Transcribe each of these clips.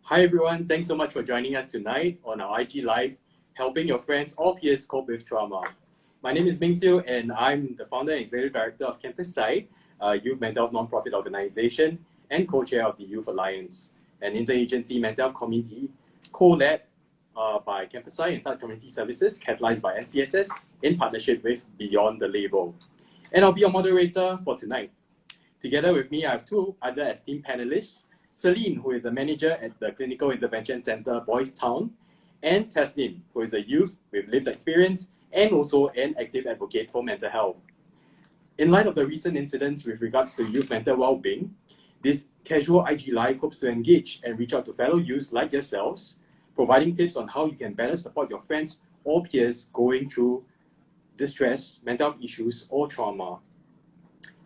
Hi everyone, thanks so much for joining us tonight on our IG Live, helping your friends or peers cope with trauma. My name is Ming Siu and I'm the founder and executive director of Campus Side, a youth mental health non-profit organization and co-chair of the Youth Alliance, an interagency mental health community co-led by Campus Side and South Community Services, catalyzed by NCSS in partnership with Beyond the Label. And I'll be your moderator for tonight. Together with me, I have two other esteemed panelists, Celine, who is a manager at the Clinical Intervention Center, Boys Town, and Tasnim, who is a youth with lived experience and also an active advocate for mental health. In light of the recent incidents with regards to youth mental well-being, this casual IG Live hopes to engage and reach out to fellow youths like yourselves, providing tips on how you can better support your friends or peers going through distress, mental health issues, or trauma.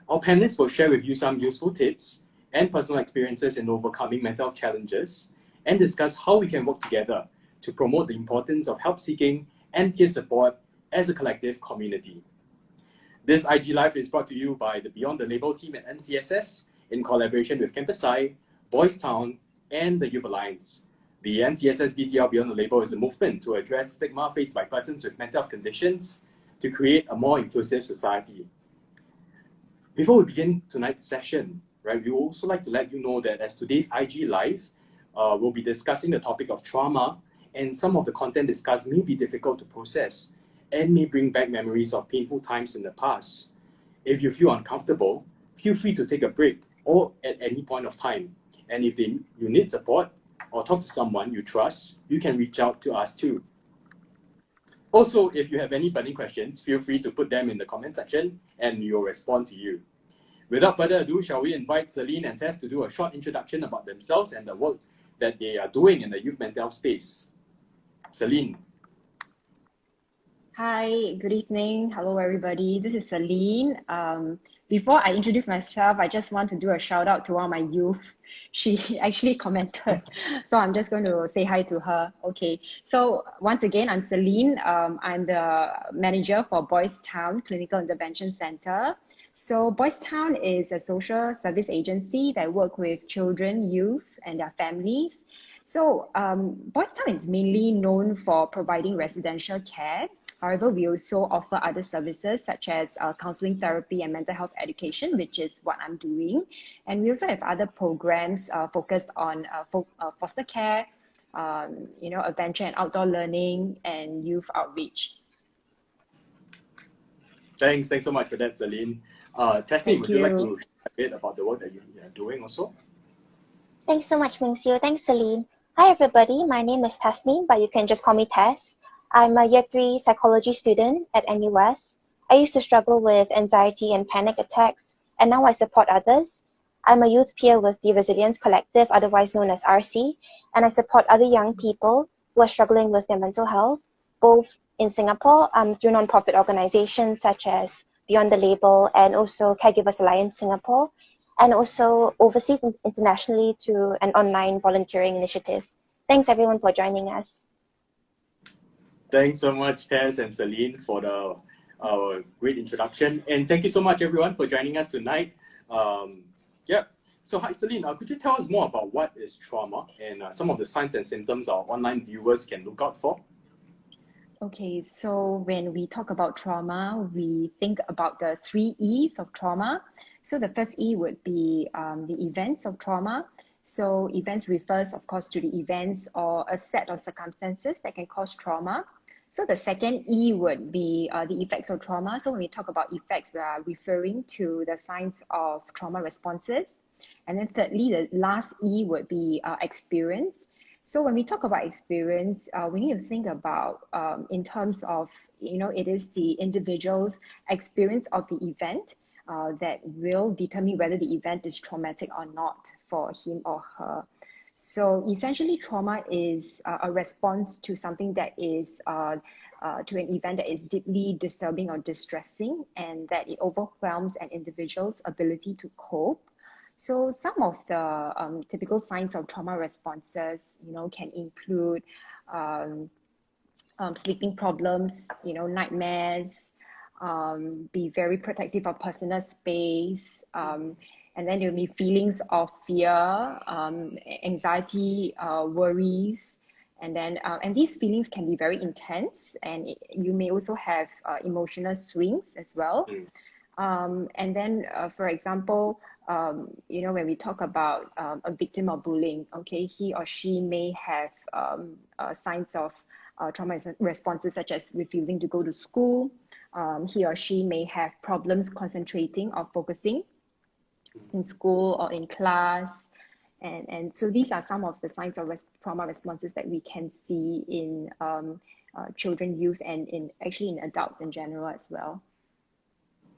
Our panelists will share with you some useful tips and personal experiences in overcoming mental health challenges and discuss how we can work together to promote the importance of help seeking and peer support as a collective community. This IG Live is brought to you by the Beyond the Label team at NCSS in collaboration with Campus Side, Boys Town, and the Youth Alliance. The NCSS BTL Beyond the Label is a movement to address stigma faced by persons with mental health conditions to create a more inclusive society. Before we begin tonight's session, right, we would also like to let you know that as today's IG Live, we'll be discussing the topic of trauma, and some of the content discussed may be difficult to process and may bring back memories of painful times in the past. If you feel uncomfortable, feel free to take a break or at any point of time. And if you need support or talk to someone you trust, you can reach out to us too. Also, if you have any burning questions, feel free to put them in the comment section and we will respond to you. Without further ado, shall we invite Celine and Tess to do a short introduction about themselves and the work that they are doing in the youth mental health space. Celine. Hi, good evening. Hello, everybody. This is Celine. Before I introduce myself, I just want to do a shout out to one of my youth. She actually commented, so I'm just going to say hi to her. Okay, so once again, I'm Celine. I'm the manager for Boys Town Clinical Intervention Center. So Boys Town is a social service agency that work with children, youth, and their families. So Boys Town is mainly known for providing residential care. However, we also offer other services such as counseling therapy and mental health education, which is what I'm doing. And we also have other programs focused on foster care, adventure and outdoor learning, and youth outreach. Thanks so much for that, Celine. Tasnim, would you like to share a bit about the work that you are doing also? Thanks so much, Ming Siu. Thanks, Celine. Hi, everybody. My name is Tasnim, but you can just call me Tess. I'm a Year 3 psychology student at NUS. I used to struggle with anxiety and panic attacks, and now I support others. I'm a youth peer with the Resilience Collective, otherwise known as RC, and I support other young people who are struggling with their mental health, both in Singapore through non-profit organizations such as Beyond the Label and also Caregivers Alliance Singapore, and also overseas and internationally through an online volunteering initiative. Thanks everyone for joining us. Thanks so much, Tess and Celine, for the great introduction. And thank you so much, everyone, for joining us tonight. So hi, Celine, could you tell us more about what is trauma and some of the signs and symptoms our online viewers can look out for? Okay, so when we talk about trauma, we think about the 3 E's of trauma. So the first E would be the events of trauma. So events refers, of course, to the events or a set of circumstances that can cause trauma. So the second E would be the effects of trauma. So when we talk about effects, we are referring to the signs of trauma responses. And then thirdly, the last E would be experience. So when we talk about experience, we need to think about in terms of, it is the individual's experience of the event that will determine whether the event is traumatic or not for him or her. So essentially, trauma is a response to something that is, to an event that is deeply disturbing or distressing, and that it overwhelms an individual's ability to cope. So some of the typical signs of trauma responses, can include sleeping problems, nightmares, be very protective of personal space, And then there will be feelings of fear, anxiety, worries, and then and these feelings can be very intense, and you may also have emotional swings as well. And then, for example, when we talk about a victim of bullying, okay, he or she may have signs of trauma responses such as refusing to go to school. He or she may have problems concentrating or focusing in school or in class. And so these are some of the signs of trauma responses that we can see in children, youth, and actually in adults in general as well.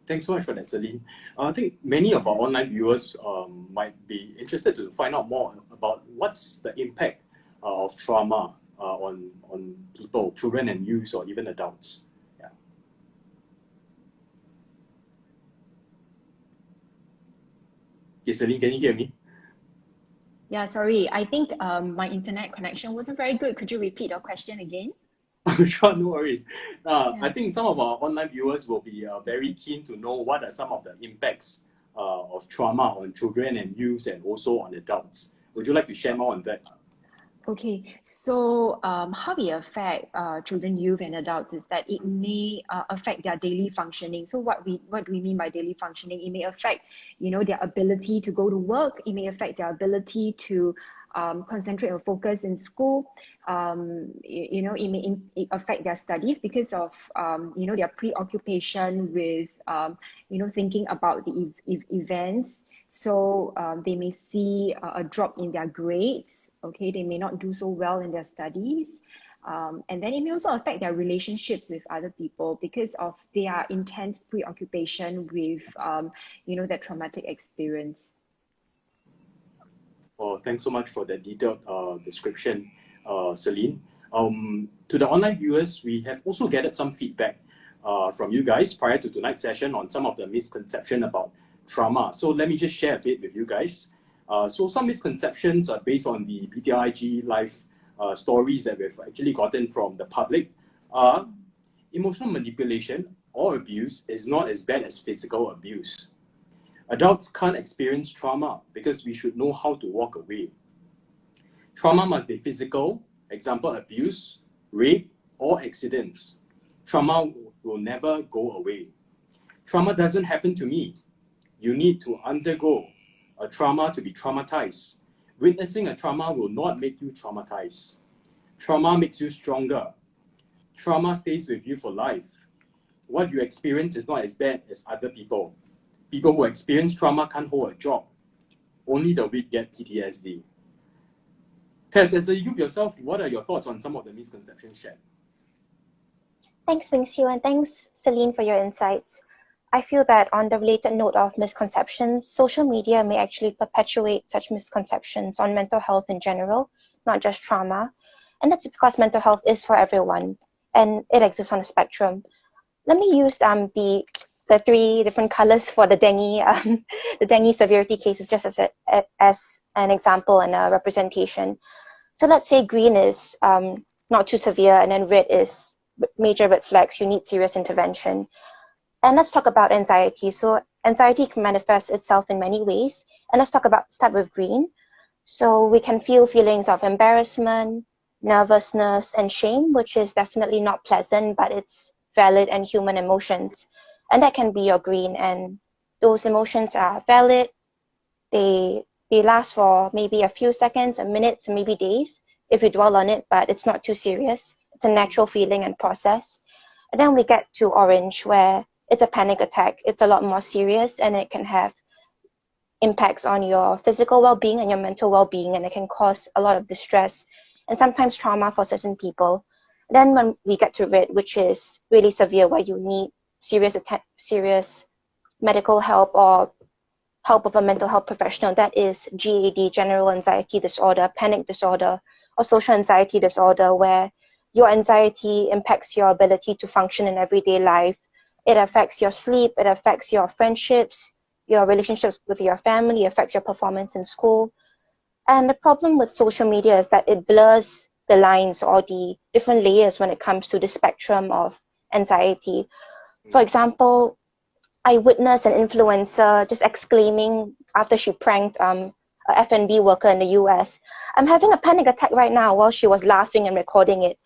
Thanks so much for that, Celine. I think many of our online viewers might be interested to find out more about what's the impact of trauma on people, children and youth, or even adults. Yeah. Okay, Celine, can you hear me? Yeah, sorry. I think my internet connection wasn't very good. Could you repeat your question again? Sure, no worries. Yeah. I think some of our online viewers will be very keen to know what are some of the impacts of trauma on children and youth and also on adults. Would you like to share more on that? Okay, so how it affect children, youth, and adults is that it may affect their daily functioning. So what do we mean by daily functioning? It may affect, their ability to go to work. It may affect their ability to concentrate or focus in school. It may affect their studies because of their preoccupation with thinking about the events. So they may see a drop in their grades. Okay, they may not do so well in their studies. And then it may also affect their relationships with other people because of their intense preoccupation with, that traumatic experience. Oh, thanks so much for that detailed description, Celine. To the online viewers, we have also gathered some feedback from you guys prior to tonight's session on some of the misconception about trauma. So let me just share a bit with you guys. So some misconceptions are based on the BTIG live stories that we've actually gotten from the public. Emotional manipulation or abuse is not as bad as physical abuse. Adults can't experience trauma because we should know how to walk away. Trauma must be physical, example abuse, rape, or accidents. Trauma will never go away. Trauma doesn't happen to me. You need to undergo a trauma to be traumatized. Witnessing a trauma will not make you traumatized. Trauma makes you stronger. Trauma stays with you for life. What you experience is not as bad as other people. People who experience trauma can't hold a job. Only the weak get PTSD. Tess, as a youth yourself, what are your thoughts on some of the misconceptions shared? Thanks, Ming-Siu, and thanks, Celine, for your insights. I feel that on the related note of misconceptions, social media may actually perpetuate such misconceptions on mental health in general, not just trauma. And that's because mental health is for everyone, and it exists on a spectrum. Let me use the 3 different colors for the dengue severity cases just as an example and a representation. So let's say green is not too severe, and then red is major red flags, you need serious intervention. And let's talk about anxiety. So anxiety can manifest itself in many ways. And let's start with green. So we can feel feelings of embarrassment, nervousness, and shame, which is definitely not pleasant, but it's valid and human emotions. And that can be your green. And those emotions are valid. They last for maybe a few seconds, a minute, to maybe days if you dwell on it, but it's not too serious. It's a natural feeling and process. And then we get to orange, where it's a panic attack. It's a lot more serious, and it can have impacts on your physical well-being and your mental well-being, and it can cause a lot of distress and sometimes trauma for certain people. Then when we get to red, which is really severe, where you need serious medical help or help of a mental health professional, that is GAD, general anxiety disorder, panic disorder, or social anxiety disorder, where your anxiety impacts your ability to function in everyday life. It affects your sleep, it affects your friendships, your relationships with your family, affects your performance in school. And the problem with social media is that it blurs the lines or the different layers when it comes to the spectrum of anxiety. For example, I witnessed an influencer just exclaiming after she pranked a F&B worker in the US, "I'm having a panic attack right now," while she was laughing and recording it.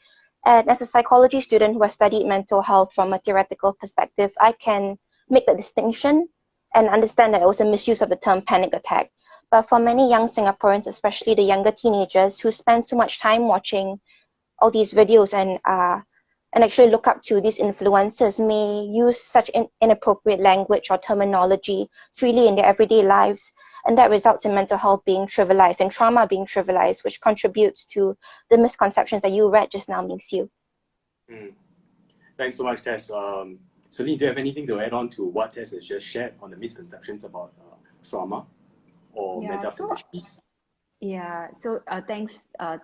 And as a psychology student who has studied mental health from a theoretical perspective, I can make the distinction and understand that it was a misuse of the term panic attack. But for many young Singaporeans, especially the younger teenagers who spend so much time watching all these videos and actually look up to these influencers, may use such inappropriate language or terminology freely in their everyday lives, and that results in mental health being trivialized and trauma being trivialized, which contributes to the misconceptions that you read just now, Ming Siu. Thanks so much, Tess. Celine, do you have anything to add on to what Tess has just shared on the misconceptions about trauma or mental conditions? Yeah, so thanks,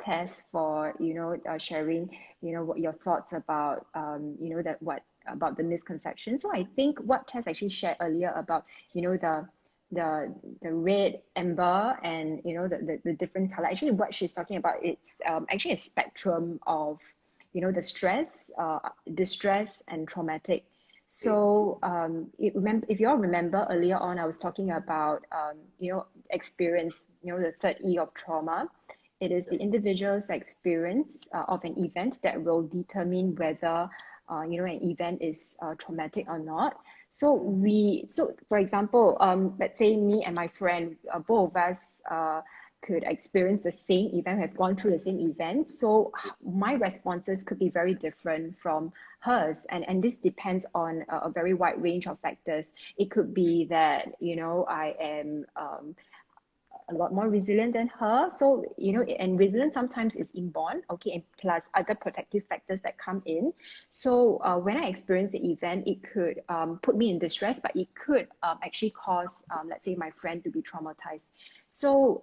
Tess, for sharing what your thoughts about about the misconception. So I think what Tess actually shared earlier about the red, amber, and the different color. Actually, what she's talking about, it's actually a spectrum of the stress, distress, and traumatic. So if you all remember earlier on, I was talking about experience, the third E of trauma. It is the individual's experience of an event that will determine whether an event is traumatic or not. So for example, let's say me and my friend, both of us could experience the same event, have gone through the same event. So my responses could be very different from hers. And this depends on a very wide range of factors. It could be that, I am a lot more resilient than her. So, and resilience sometimes is inborn, okay, and plus other protective factors that come in. So when I experience the event, it could put me in distress, but it could actually cause, let's say, my friend to be traumatized. So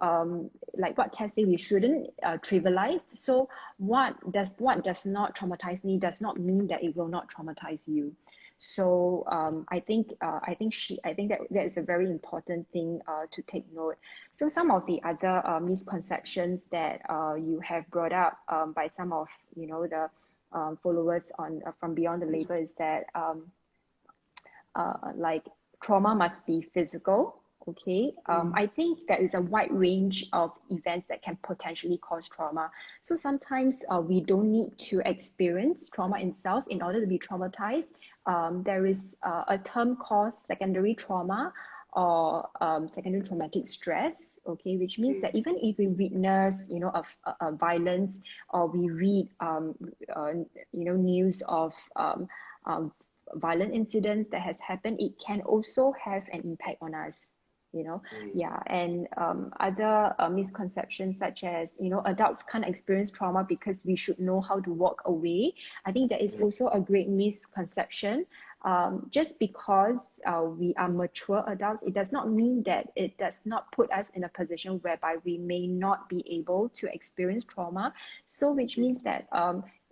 like what Tess said, we shouldn't trivialize. So what does not traumatize me does not mean that it will not traumatize you. So I think that is a very important thing to take note. So some of the other misconceptions that you have brought up by some of the followers on from Beyond the Label is that like trauma must be physical. Okay, I think there is a wide range of events that can potentially cause trauma. So sometimes we don't need to experience trauma itself in order to be traumatized. There is a term called secondary trauma or secondary traumatic stress, okay, which means that even if we witness, a violence, or we read, news of violent incidents that has happened, it can also have an impact on us. And other misconceptions such as adults can't experience trauma because we should know how to walk away. I think that is also a great misconception. Just because we are mature adults, it does not mean that it does not put us in a position whereby we may not be able to experience trauma. So which means that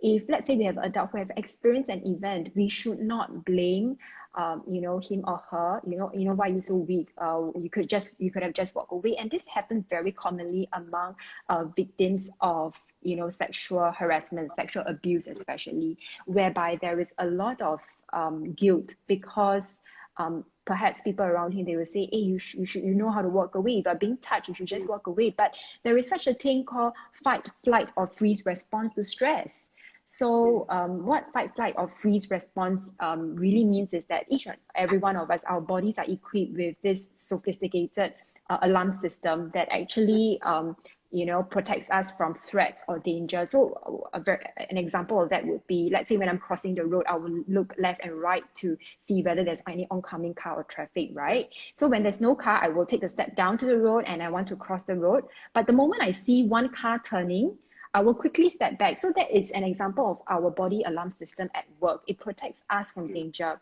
if let's say we have an adult who have experienced an event, we should not blame him or her, why you're so weak, you could have just walked away. And this happens very commonly among victims of sexual harassment, sexual abuse especially, whereby there is a lot of guilt because perhaps people around him, they will say, hey, you know how to walk away. If you're being touched, you should just walk away. But there is such a thing called fight, flight, or freeze response to stress. So what fight, flight, or freeze response really means is that each and every one of us, our bodies are equipped with this sophisticated alarm system that actually protects us from threats or danger. So an example of that would be, let's say when I'm crossing the road, I will look left and right to see whether there's any oncoming car or traffic, right? So when there's no car, I will take a step down to the road and I want to cross the road. But the moment I see one car turning, I will quickly step back. So that is an example of our body alarm system at work. It protects us from danger.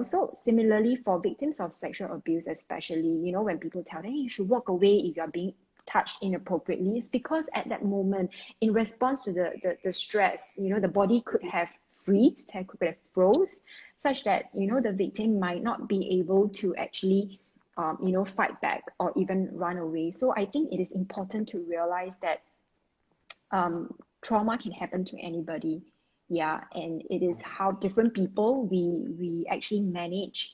So similarly for victims of sexual abuse, especially, when people tell them, hey, you should walk away if you're being touched inappropriately, it's because at that moment, in response to the stress, the body could have could have froze, such that the victim might not be able to actually fight back or even run away. So I think it is important to realize that trauma can happen to anybody. Yeah, and it is how different people we actually manage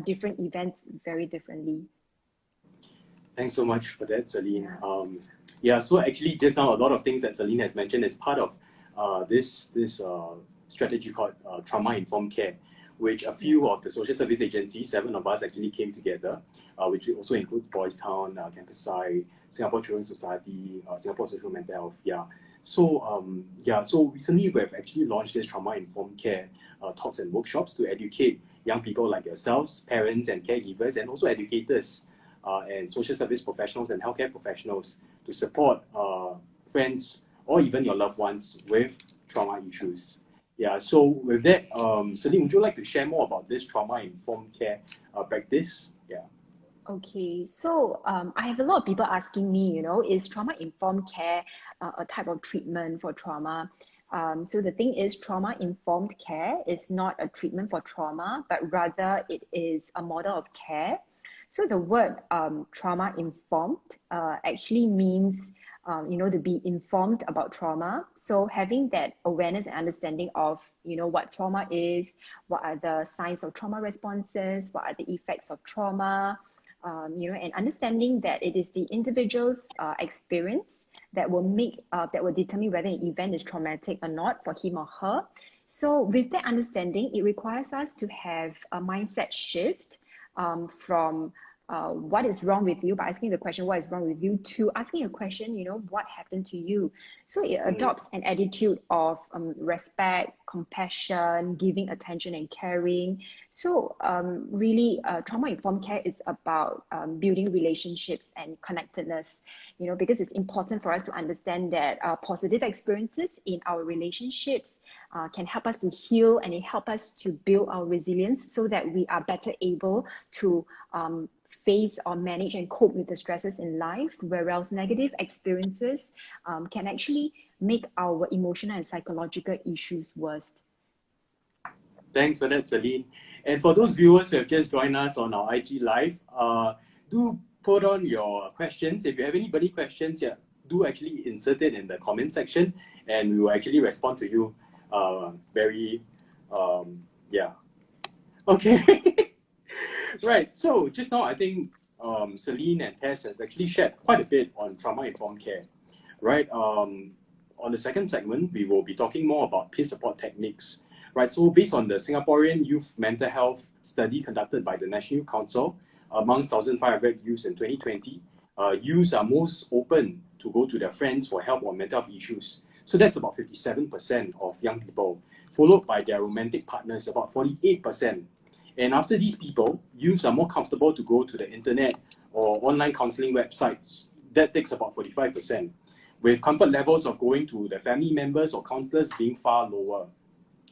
different events very differently. Thanks so much for that, Celine. Yeah, so actually just now a lot of things that Celine has mentioned is part of this strategy called trauma-informed care, which a few of the social service agencies, 7 of us actually came together, which also includes Boys Town, Campus Side, Singapore Children's Society, Singapore Social Mental Health. So recently we have actually launched this trauma-informed care talks and workshops to educate young people like yourselves, parents and caregivers, and also educators and social service professionals and healthcare professionals to support friends or even your loved ones with trauma issues. Yeah, so with that, Celine, would you like to share more about this trauma-informed care practice? Yeah. Okay, so I have a lot of people asking me, is trauma-informed care a type of treatment for trauma? So the thing is, trauma-informed care is not a treatment for trauma, but rather it is a model of care. So the word trauma-informed actually means, to be informed about trauma. So having that awareness and understanding of, what trauma is, what are the signs of trauma responses, what are the effects of trauma, and understanding that it is the individual's experience that will determine whether an event is traumatic or not for him or her. So with that understanding, it requires us to have a mindset shift from what is wrong with you, by asking the question, what is wrong with you, to asking a question, what happened to you? So it adopts an attitude of respect, compassion, giving attention and caring. So really, trauma-informed care is about building relationships and connectedness, because it's important for us to understand that positive experiences in our relationships can help us to heal, and it help us to build our resilience so that we are better able to face or manage and cope with the stresses in life, whereas negative experiences can actually make our emotional and psychological issues worse. Thanks for that, Celine. And for those viewers who have just joined us on our IG Live, do put on your questions. If you have anybody questions, do actually insert it in the comment section, and we will actually respond to you Okay. Right, so just now I think Celine and Tess has actually shared quite a bit on trauma-informed care, right? On the second segment, we will be talking more about peer support techniques, right? So based on the Singaporean Youth Mental Health study conducted by the National Youth Council, amongst 1,500 youths in 2020, youths are most open to go to their friends for help on mental health issues. So that's about 57% of young people, followed by their romantic partners, about 48%. And after these people, youths are more comfortable to go to the internet or online counseling websites. That takes about 45%, with comfort levels of going to the family members or counselors being far lower.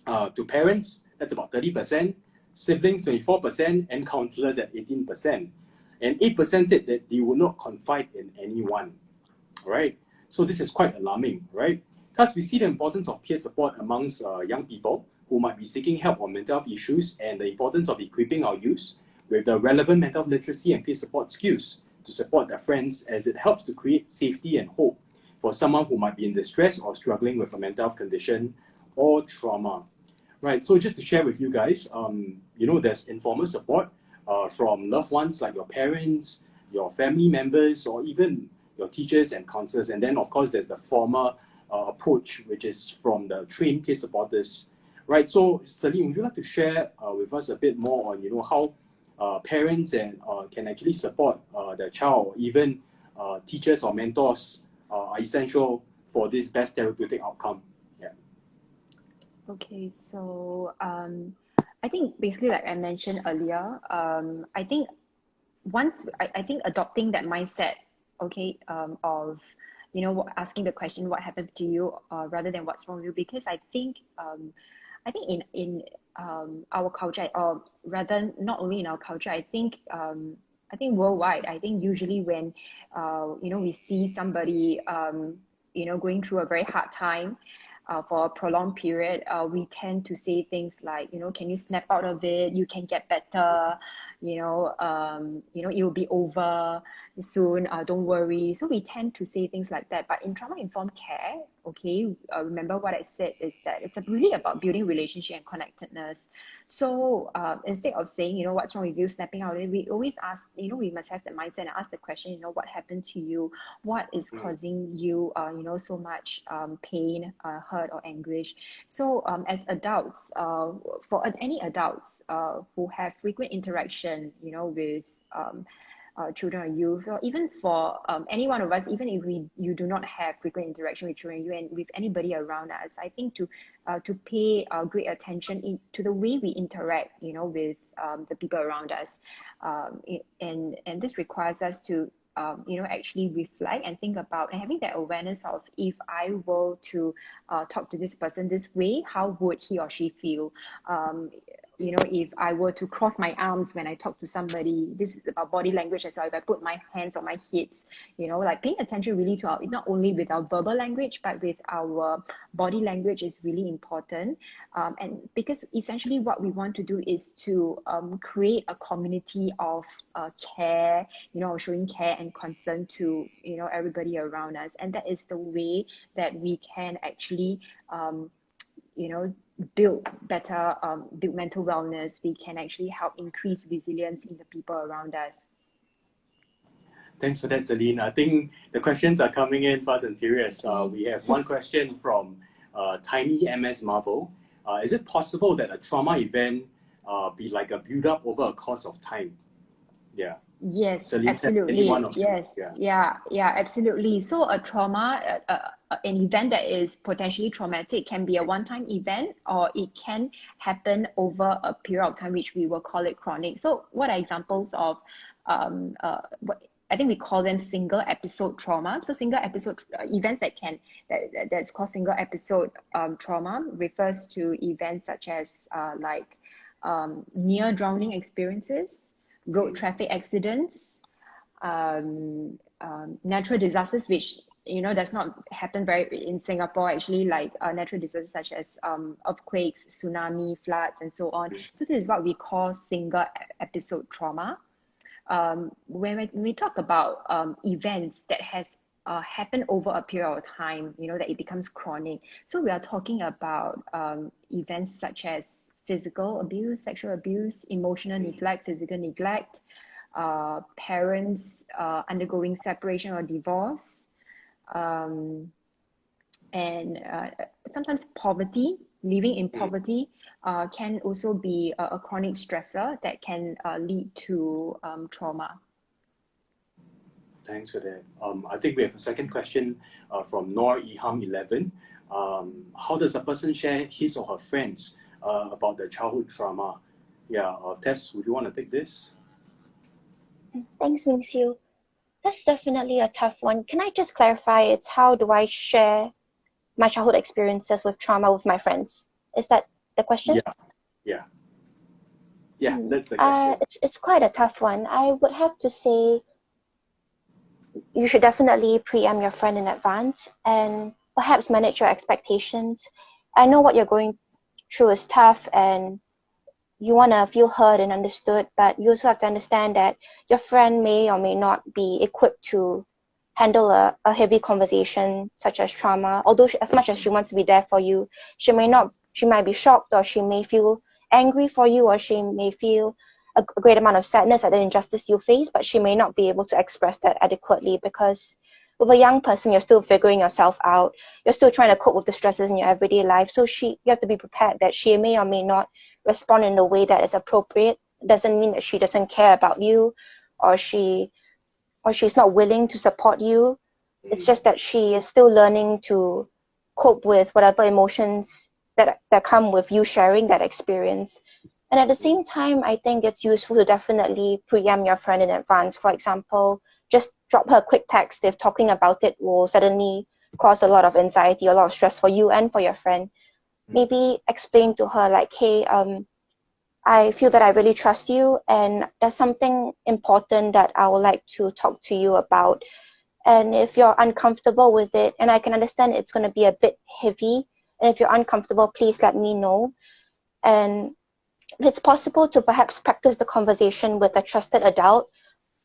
To parents, that's about 30%, siblings 24%, and counselors at 18%. And 8% said that they will not confide in anyone, right? So this is quite alarming, right? Thus, we see the importance of peer support amongst young people who might be seeking help on mental health issues, and the importance of equipping our youth with the relevant mental health literacy and peer support skills to support their friends, as it helps to create safety and hope for someone who might be in distress or struggling with a mental health condition or trauma. Right, so just to share with you guys, there's informal support from loved ones like your parents, your family members, or even your teachers and counselors. And then, of course, there's the formal approach, which is from the trained peer supporters. Right, so Celine, would you like to share with us a bit more on how parents can actually support their child, or even teachers or mentors are essential for this best therapeutic outcome? Yeah. Okay, so I think basically, like I mentioned earlier, I think I think adopting that mindset, okay, of asking the question what happened to you rather than what's wrong with you, because I think in our culture, or rather not only in our culture, I think worldwide, I think usually when we see somebody going through a very hard time for a prolonged period, we tend to say things like, can you snap out of it? You can get better. It will be over. soon, don't worry. So we tend to say things like that. But in trauma-informed care, okay, remember what I said is that it's really about building relationship and connectedness. So instead of saying, what's wrong with you, snapping out, we always ask, we must have the mindset and ask the question, what happened to you? What is causing you, so much pain, hurt, or anguish? So as adults, for any adults who have frequent interaction, with children or youth, or even for any one of us, even if you do not have frequent interaction with children, you and with anybody around us, I think to pay great attention to the way we interact, with the people around us, and this requires us to actually reflect and think about, and having that awareness of, if I were to talk to this person this way, how would he or she feel? If I were to cross my arms when I talk to somebody, this is about body language as well. If I put my hands on my hips, like paying attention really to not only with our verbal language, but with our body language is really important. And because essentially what we want to do is to create a community of care, showing care and concern to, everybody around us. And that is the way that we can actually, build better, build mental wellness. We can actually help increase resilience in the people around us. Thanks for that, Celine. I think the questions are coming in fast and furious. We have one question from Tiny MS Marvel. Is it possible that a trauma event be like a build-up over a course of time? Yeah. Yes, Celine, absolutely. yes. Yeah, absolutely. So a trauma, an event that is potentially traumatic can be a one-time event, or it can happen over a period of time, which we will call it chronic. So what are examples of what I think we call them single episode trauma. So single episode events that's called single episode trauma refers to events such as near drowning experiences, road traffic accidents, natural disasters, which does not happen very in Singapore actually, like natural disasters such as earthquakes, tsunami, floods, and so on. So this is what we call single episode trauma. When we talk about events that has happened over a period of time, that it becomes chronic. So we are talking about events such as physical abuse, sexual abuse, emotional neglect, physical neglect, parents undergoing separation or divorce, and sometimes poverty. Living in poverty can also be a chronic stressor that can lead to trauma. Thanks for that. I think we have a second question from Nor Iham 11. How does a person share his or her friends about their childhood trauma? Yeah, Tess, would you want to take this? Thanks, Mingxiu. That's definitely a tough one. Can I just clarify? It's how do I share my childhood experiences with trauma with my friends? Is that the question? Yeah, that's the question. It's quite a tough one. I would have to say you should definitely preempt your friend in advance and perhaps manage your expectations. I know what you're going through is tough and you want to feel heard and understood, but you also have to understand that your friend may or may not be equipped to handle a heavy conversation such as trauma. Although as much as she wants to be there for you, she might be shocked, or she may feel angry for you, or she may feel a great amount of sadness at the injustice you face, but she may not be able to express that adequately, because with a young person, you're still figuring yourself out. You're still trying to cope with the stresses in your everyday life. So you have to be prepared that she may or may not respond in the way that is appropriate. It doesn't mean that she doesn't care about you, or she's not willing to support you. It's just that she is still learning to cope with whatever emotions that come with you sharing that experience. And at the same time, I think it's useful to definitely preempt your friend in advance. For example, just drop her a quick text if talking about it will suddenly cause a lot of anxiety, a lot of stress for you and for your friend. Maybe explain to her like, hey, I feel that I really trust you, and there's something important that I would like to talk to you about. And if you're uncomfortable with it, and I can understand it's going to be a bit heavy, and if you're uncomfortable, please let me know. And if it's possible to perhaps practice the conversation with a trusted adult,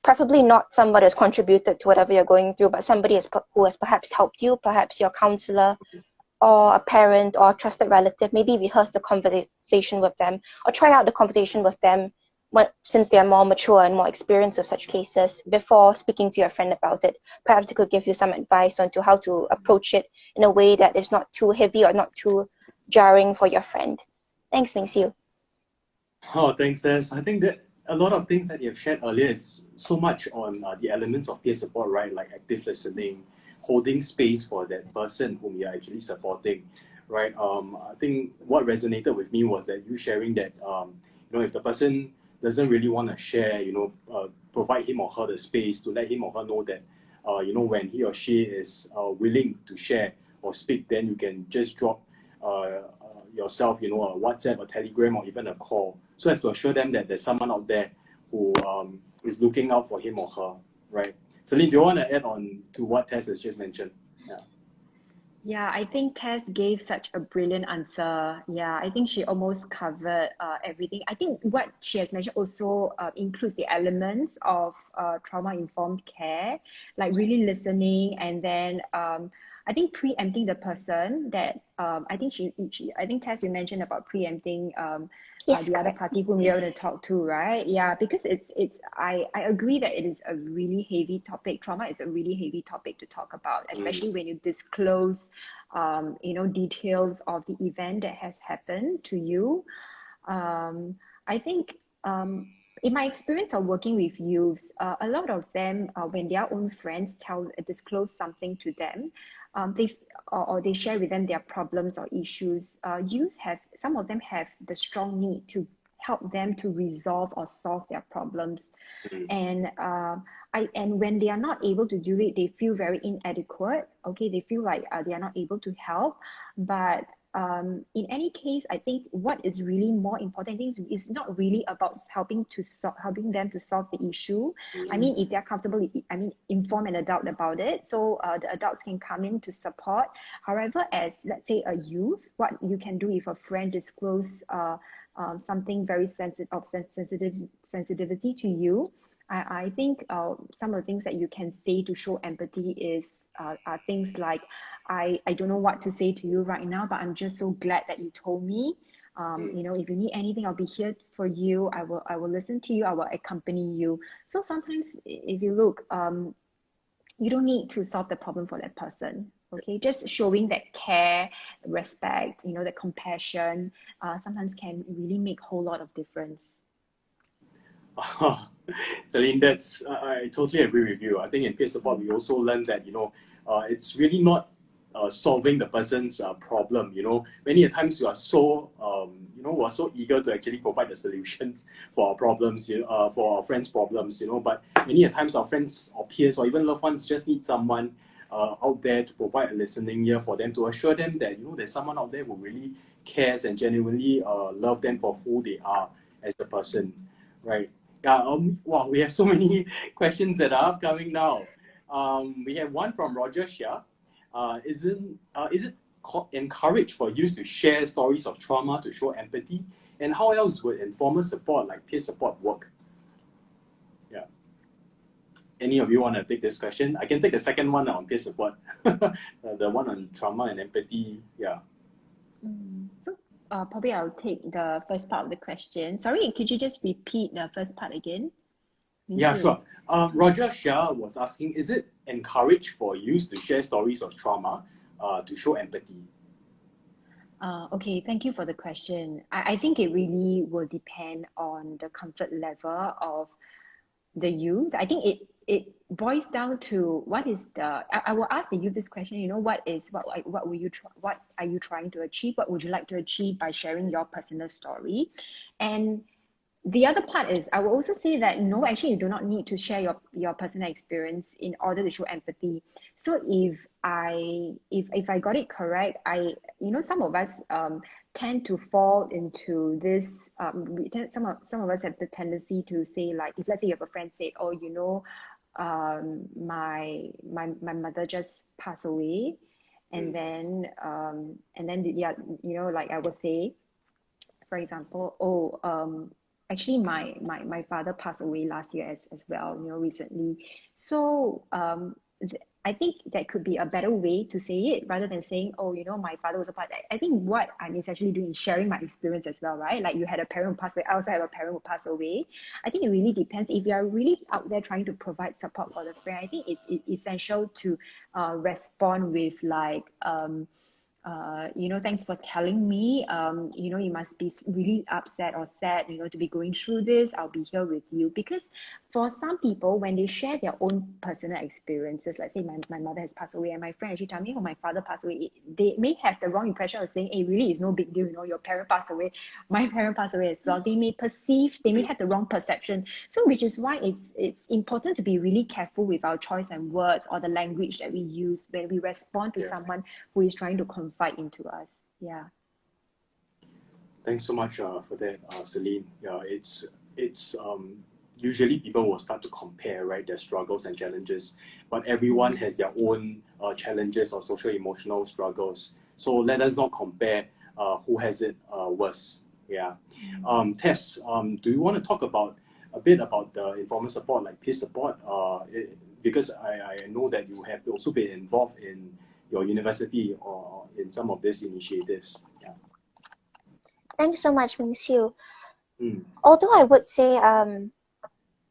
preferably not somebody who's contributed to whatever you're going through, but somebody who has perhaps helped you, perhaps your counselor or a parent or a trusted relative. Maybe rehearse the conversation with them or try out the conversation with them since they're more mature and more experienced with such cases before speaking to your friend about it. Perhaps they could give you some advice on to how to approach it in a way that is not too heavy or not too jarring for your friend. Thanks, Ming Siu. Oh, thanks, Tess. I think that a lot of things that you have shared earlier is so much on the elements of peer support, right? Like active listening, holding space for that person whom you're actually supporting, right? I think what resonated with me was that you sharing that, if the person doesn't really want to share, provide him or her the space to let him or her know that, when he or she is willing to share or speak, then you can just drop yourself, a WhatsApp, a Telegram, or even a call, so as to assure them that there's someone out there who is looking out for him or her, right? Celine, do you want to add on to what Tess has just mentioned? Yeah, I think Tess gave such a brilliant answer. Yeah, I think she almost covered everything. I think what she has mentioned also includes the elements of trauma-informed care, like really listening, and then I think preempting the person that I think I think Tess, you mentioned about preempting Yes, the other correct. party whom you're going to talk to, right? Yeah, because I agree that it is a really heavy topic. Trauma is a really heavy topic to talk about, especially when you disclose details of the event that has happened to you. I think in my experience of working with youths, a lot of them, when their own friends disclose something to them, or they share with them their problems or issues, some of them have the strong need to help them to resolve or solve their problems. And when they are not able to do it, they feel very inadequate. Okay, they feel like they are not able to help. But in any case, I think what is really more important is not really about helping them to solve the issue. I mean, if they're comfortable, inform an adult about it, so the adults can come in to support. However, as let's say a youth, what you can do if a friend disclose something very sensitivity to you, I think some of the things that you can say to show empathy are things like, I don't know what to say to you right now, but I'm just so glad that you told me. If you need anything, I'll be here for you. I will listen to you. I will accompany you. So sometimes if you look, you don't need to solve the problem for that person. Okay, just showing that care, respect, that compassion, sometimes can really make a whole lot of difference. Celine, I totally agree with you. I think in peer support, we also learned that, it's really not solving the person's problem. Many times we are so, we are so eager to actually provide the solutions for our problems, for our friends' problems, but many times our friends or peers or even loved ones just need someone out there to provide a listening ear for them, to assure them that, there's someone out there who really cares and genuinely love them for who they are as a person, right? Yeah, wow, we have so many questions that are upcoming now. We have one from Roger Xia. Is it encouraged for youth to share stories of trauma to show empathy? And how else would informal support like peer support work? Yeah. Any of you want to take this question? I can take the second one on peer support. The one on trauma and empathy. Yeah. So probably I'll take the first part of the question. Sorry, could you just repeat the first part again? Yeah, sure. Roger Xia was asking, is it encouraged for youth to share stories of trauma to show empathy? Okay, thank you for the question. I think it really will depend on the comfort level of the youth. I think it boils down to what is I will ask the youth this question, what are you trying to achieve? What would you like to achieve by sharing your personal story? And the other part is, I will also say that no, actually, you do not need to share your personal experience in order to show empathy. So if I got it correct, some of us tend to fall into this. Some of us have the tendency to say, like, if let's say you have a friend say, oh, my mother just passed away, and then yeah, like I would say, for example, actually my father passed away last year as well, recently. So I think that could be a better way to say it rather than saying, oh, my father was a part. I think what I'm essentially doing is sharing my experience as well, right? Like you had a parent who passed away, I also have a parent who passed away. I think it really depends. If you are really out there trying to provide support for the friend, I think it's essential to respond with like, thanks for telling me, you must be really upset or sad, to be going through this. I'll be here with you. Because for some people, when they share their own personal experiences, let's say my mother has passed away and my friend actually tell me, oh, my father passed away, they may have the wrong impression of saying, hey, really, it's no big deal, your parent passed away, my parent passed away as well. They may have the wrong perception. So which is why it's important to be really careful with our choice and words or the language that we use when we respond to someone who is trying to confide into us. Yeah. Thanks so much for that, Celine. Yeah, it's usually people will start to compare, right, their struggles and challenges, but everyone has their own challenges or social emotional struggles. So let us not compare who has it worse. Yeah. Tess, do you want to talk a bit about the informal support, like peer support? Because I know that you have also been involved in your university or in some of these initiatives. Yeah. Thanks so much, Ming Xiu. Although I would say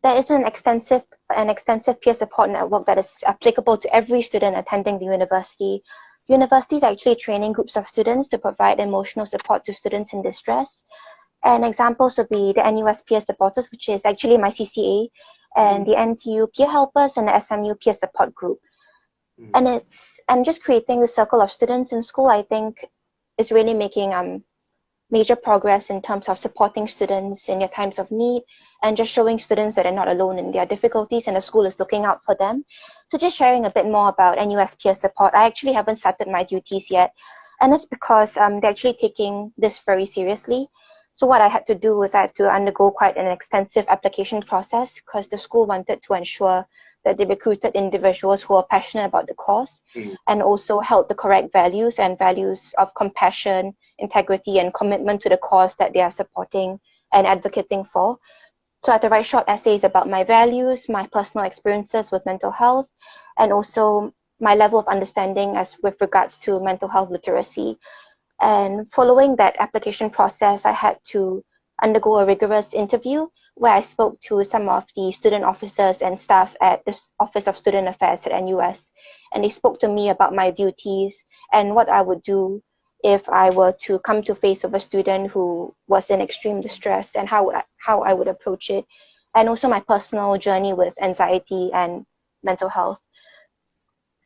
there is an extensive peer support network that is applicable to every student attending the university. Universities are actually training groups of students to provide emotional support to students in distress. And examples would be the NUS Peer Supporters, which is actually my CCA, and the NTU Peer Helpers and the SMU Peer Support Group. And just creating the circle of students in school, I think, is really making major progress in terms of supporting students in their times of need and just showing students that they're not alone in their difficulties and the school is looking out for them. So just sharing a bit more about NUS Peer Support. I actually haven't started my duties yet, and that's because they're actually taking this very seriously. So what I had to do was I had to undergo quite an extensive application process because the school wanted to ensure that they recruited individuals who are passionate about the cause and also held the correct values and values of compassion, integrity, and commitment to the cause that they are supporting and advocating for. So I had to write short essays about my values, my personal experiences with mental health, and also my level of understanding as with regards to mental health literacy. And following that application process, I had to undergo a rigorous interview where I spoke to some of the student officers and staff at the Office of Student Affairs at NUS. And they spoke to me about my duties and what I would do if I were to come to face with a student who was in extreme distress and how I would approach it. And also my personal journey with anxiety and mental health.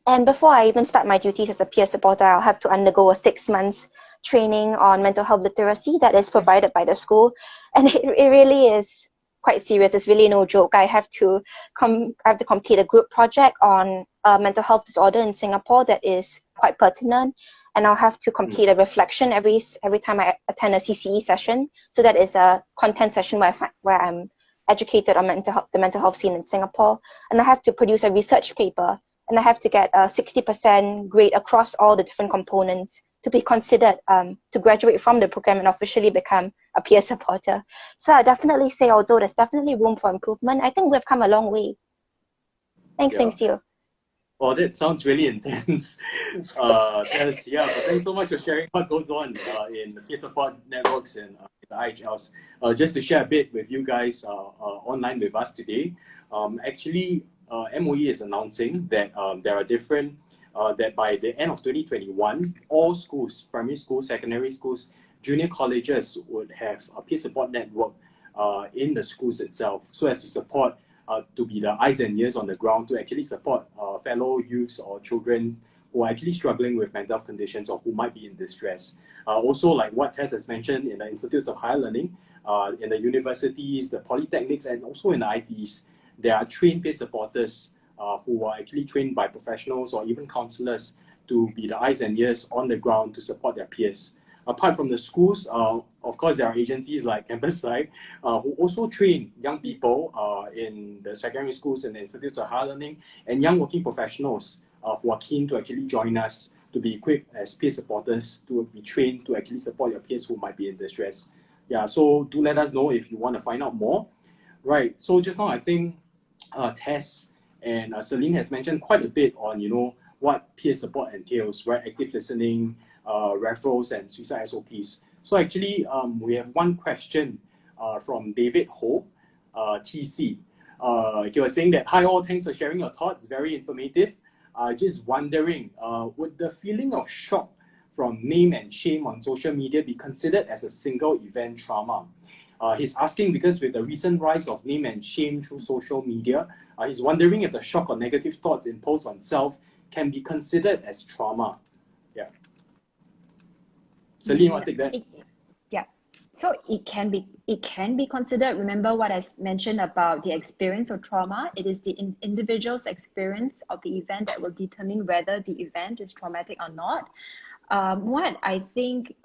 And before I even start my duties as a peer supporter, I'll have to undergo a 6 months training on mental health literacy that is provided by the school. And it really is quite serious. It's really no joke. I have to complete a group project on a mental health disorder in Singapore that is quite pertinent. And I'll have to complete a reflection every time I attend a CCE session. So that is a content session where I'm educated on the mental health scene in Singapore. And I have to produce a research paper. And I have to get a 60% grade across all the different components to be considered to graduate from the program and officially become a peer supporter. So I definitely say, although there's definitely room for improvement, I think we've come a long way. Thanks, Ming Xiu. Oh, that sounds really intense. Tess, yeah, but thanks so much for sharing what goes on in the peer support networks and the IHLs. Just to share a bit with you guys online with us today, actually, MOE is announcing that there are different, that by the end of 2021, all schools, primary schools, secondary schools, junior colleges would have a peer support network in the schools itself, so as to support, to be the eyes and ears on the ground to actually support fellow youths or children who are actually struggling with mental health conditions or who might be in distress. Also, like what Tess has mentioned, in the Institutes of Higher Learning, in the universities, the polytechnics, and also in the ITs, there are trained peer supporters who are actually trained by professionals or even counselors to be the eyes and ears on the ground to support their peers. Apart from the schools, of course, there are agencies like Campus Site who also train young people in the secondary schools and the Institutes of Higher Learning and young working professionals who are keen to actually join us to be equipped as peer supporters, to be trained to actually support your peers who might be in distress. Yeah, so do let us know if you want to find out more. Right, so just now I think Tess and Celine has mentioned quite a bit on, what peer support entails, right? Active listening, referrals, and suicide SOPs. So actually, we have one question from David Ho, TC. He was saying that, hi all, thanks for sharing your thoughts, very informative. Just wondering, would the feeling of shock from name and shame on social media be considered as a single event trauma? He's asking because with the recent rise of name and shame through social media, he's wondering if the shock or negative thoughts imposed on self can be considered as trauma. Yeah. Celine, you want to take that? Yeah. So it can be considered. Remember what I mentioned about the experience of trauma. It is the individual's experience of the event that will determine whether the event is traumatic or not. What I think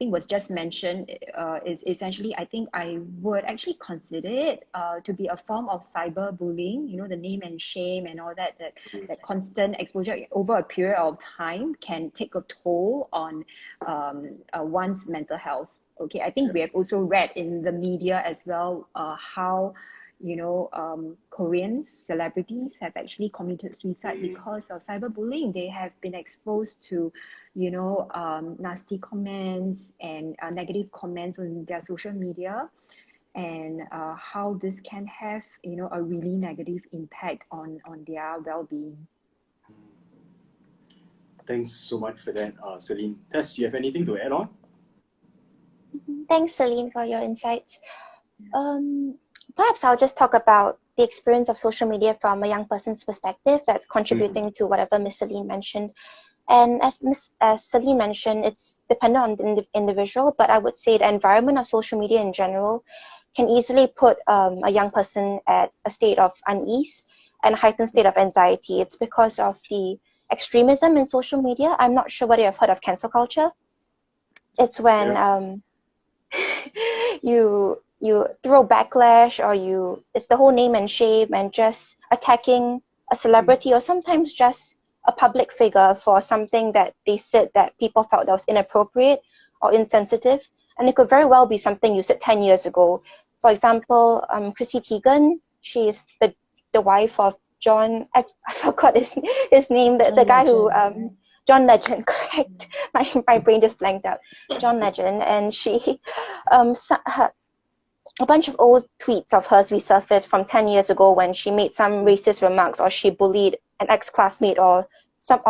was just mentioned is essentially, I think I would actually consider it to be a form of cyberbullying. The name and shame and all that constant exposure over a period of time can take a toll on one's mental health. Okay, I think we have also read in the media as well how Korean celebrities have actually committed suicide because of cyberbullying. They have been exposed to, nasty comments and negative comments on their social media, and how this can have, a really negative impact on their well-being. Thanks so much for that, Celine. Tess, you have anything to add on? Thanks, Celine, for your insights. Perhaps I'll just talk about the experience of social media from a young person's perspective that's contributing to whatever Miss Celine mentioned. And as Celine mentioned, it's dependent on the individual, but I would say the environment of social media in general can easily put a young person at a state of unease and a heightened state of anxiety. It's because of the extremism in social media. I'm not sure whether you've heard of cancel culture. It's when you throw backlash, or it's the whole name and shame and just attacking a celebrity or sometimes just a public figure for something that they said that people felt that was inappropriate or insensitive. And it could very well be something you said 10 years ago. For example, Chrissy Teigen, she is the wife of John, I forgot his name, the guy who, John Legend, correct. My brain just blanked out. John Legend, and she, a bunch of old tweets of hers resurfaced from 10 years ago when she made some racist remarks or she bullied an ex-classmate or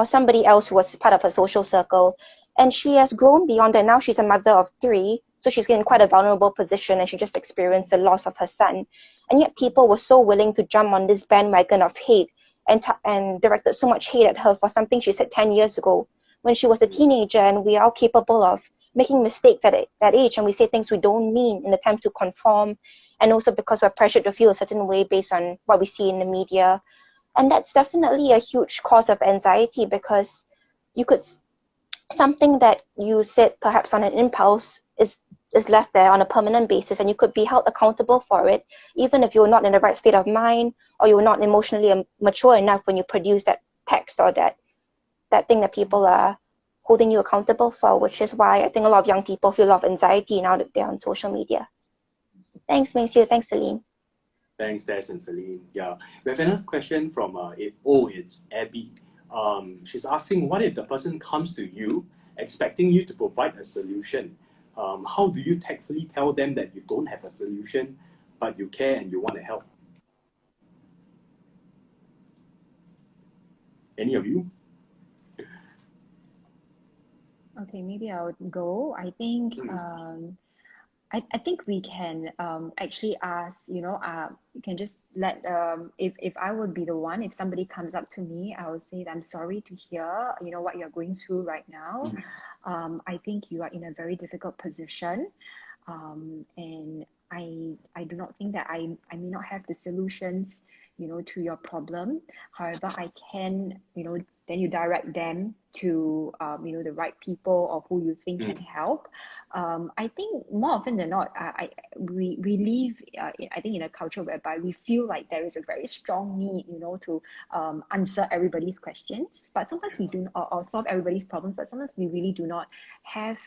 somebody else who was part of her social circle. And she has grown beyond that. Now she's a mother of 3, so she's in quite a vulnerable position, and she just experienced the loss of her son. And yet people were so willing to jump on this bandwagon of hate and directed so much hate at her for something she said 10 years ago when she was a teenager, and we are all capable of making mistakes at that age, and we say things we don't mean in an attempt to conform, and also because we're pressured to feel a certain way based on what we see in the media. And that's definitely a huge cause of anxiety, because something that you said perhaps on an impulse is left there on a permanent basis, and you could be held accountable for it, even if you're not in the right state of mind, or you're not emotionally mature enough when you produce that text or that thing that people are holding you accountable for, which is why I think a lot of young people feel a lot of anxiety now that they're on social media. Thanks, Mingxiu. Thanks, Celine. Thanks, Tess and Celine. Yeah, we have another question from it's Abby. She's asking, what if the person comes to you expecting you to provide a solution? How do you tactfully tell them that you don't have a solution, but you care and you want to help? Any of you? Okay, maybe I would go. I think I think we can actually ask, you can just let if I would be the one, if somebody comes up to me, I would say that I'm sorry to hear, what you're going through right now. I think you are in a very difficult position, and I do not think that I may not have the solutions, to your problem. However, I can, then you direct them to the right people or who you think can help. I think more often than not, we live I think in a culture whereby we feel like there is a very strong need, to answer everybody's questions, but sometimes we do, or solve everybody's problems, but sometimes we really do not have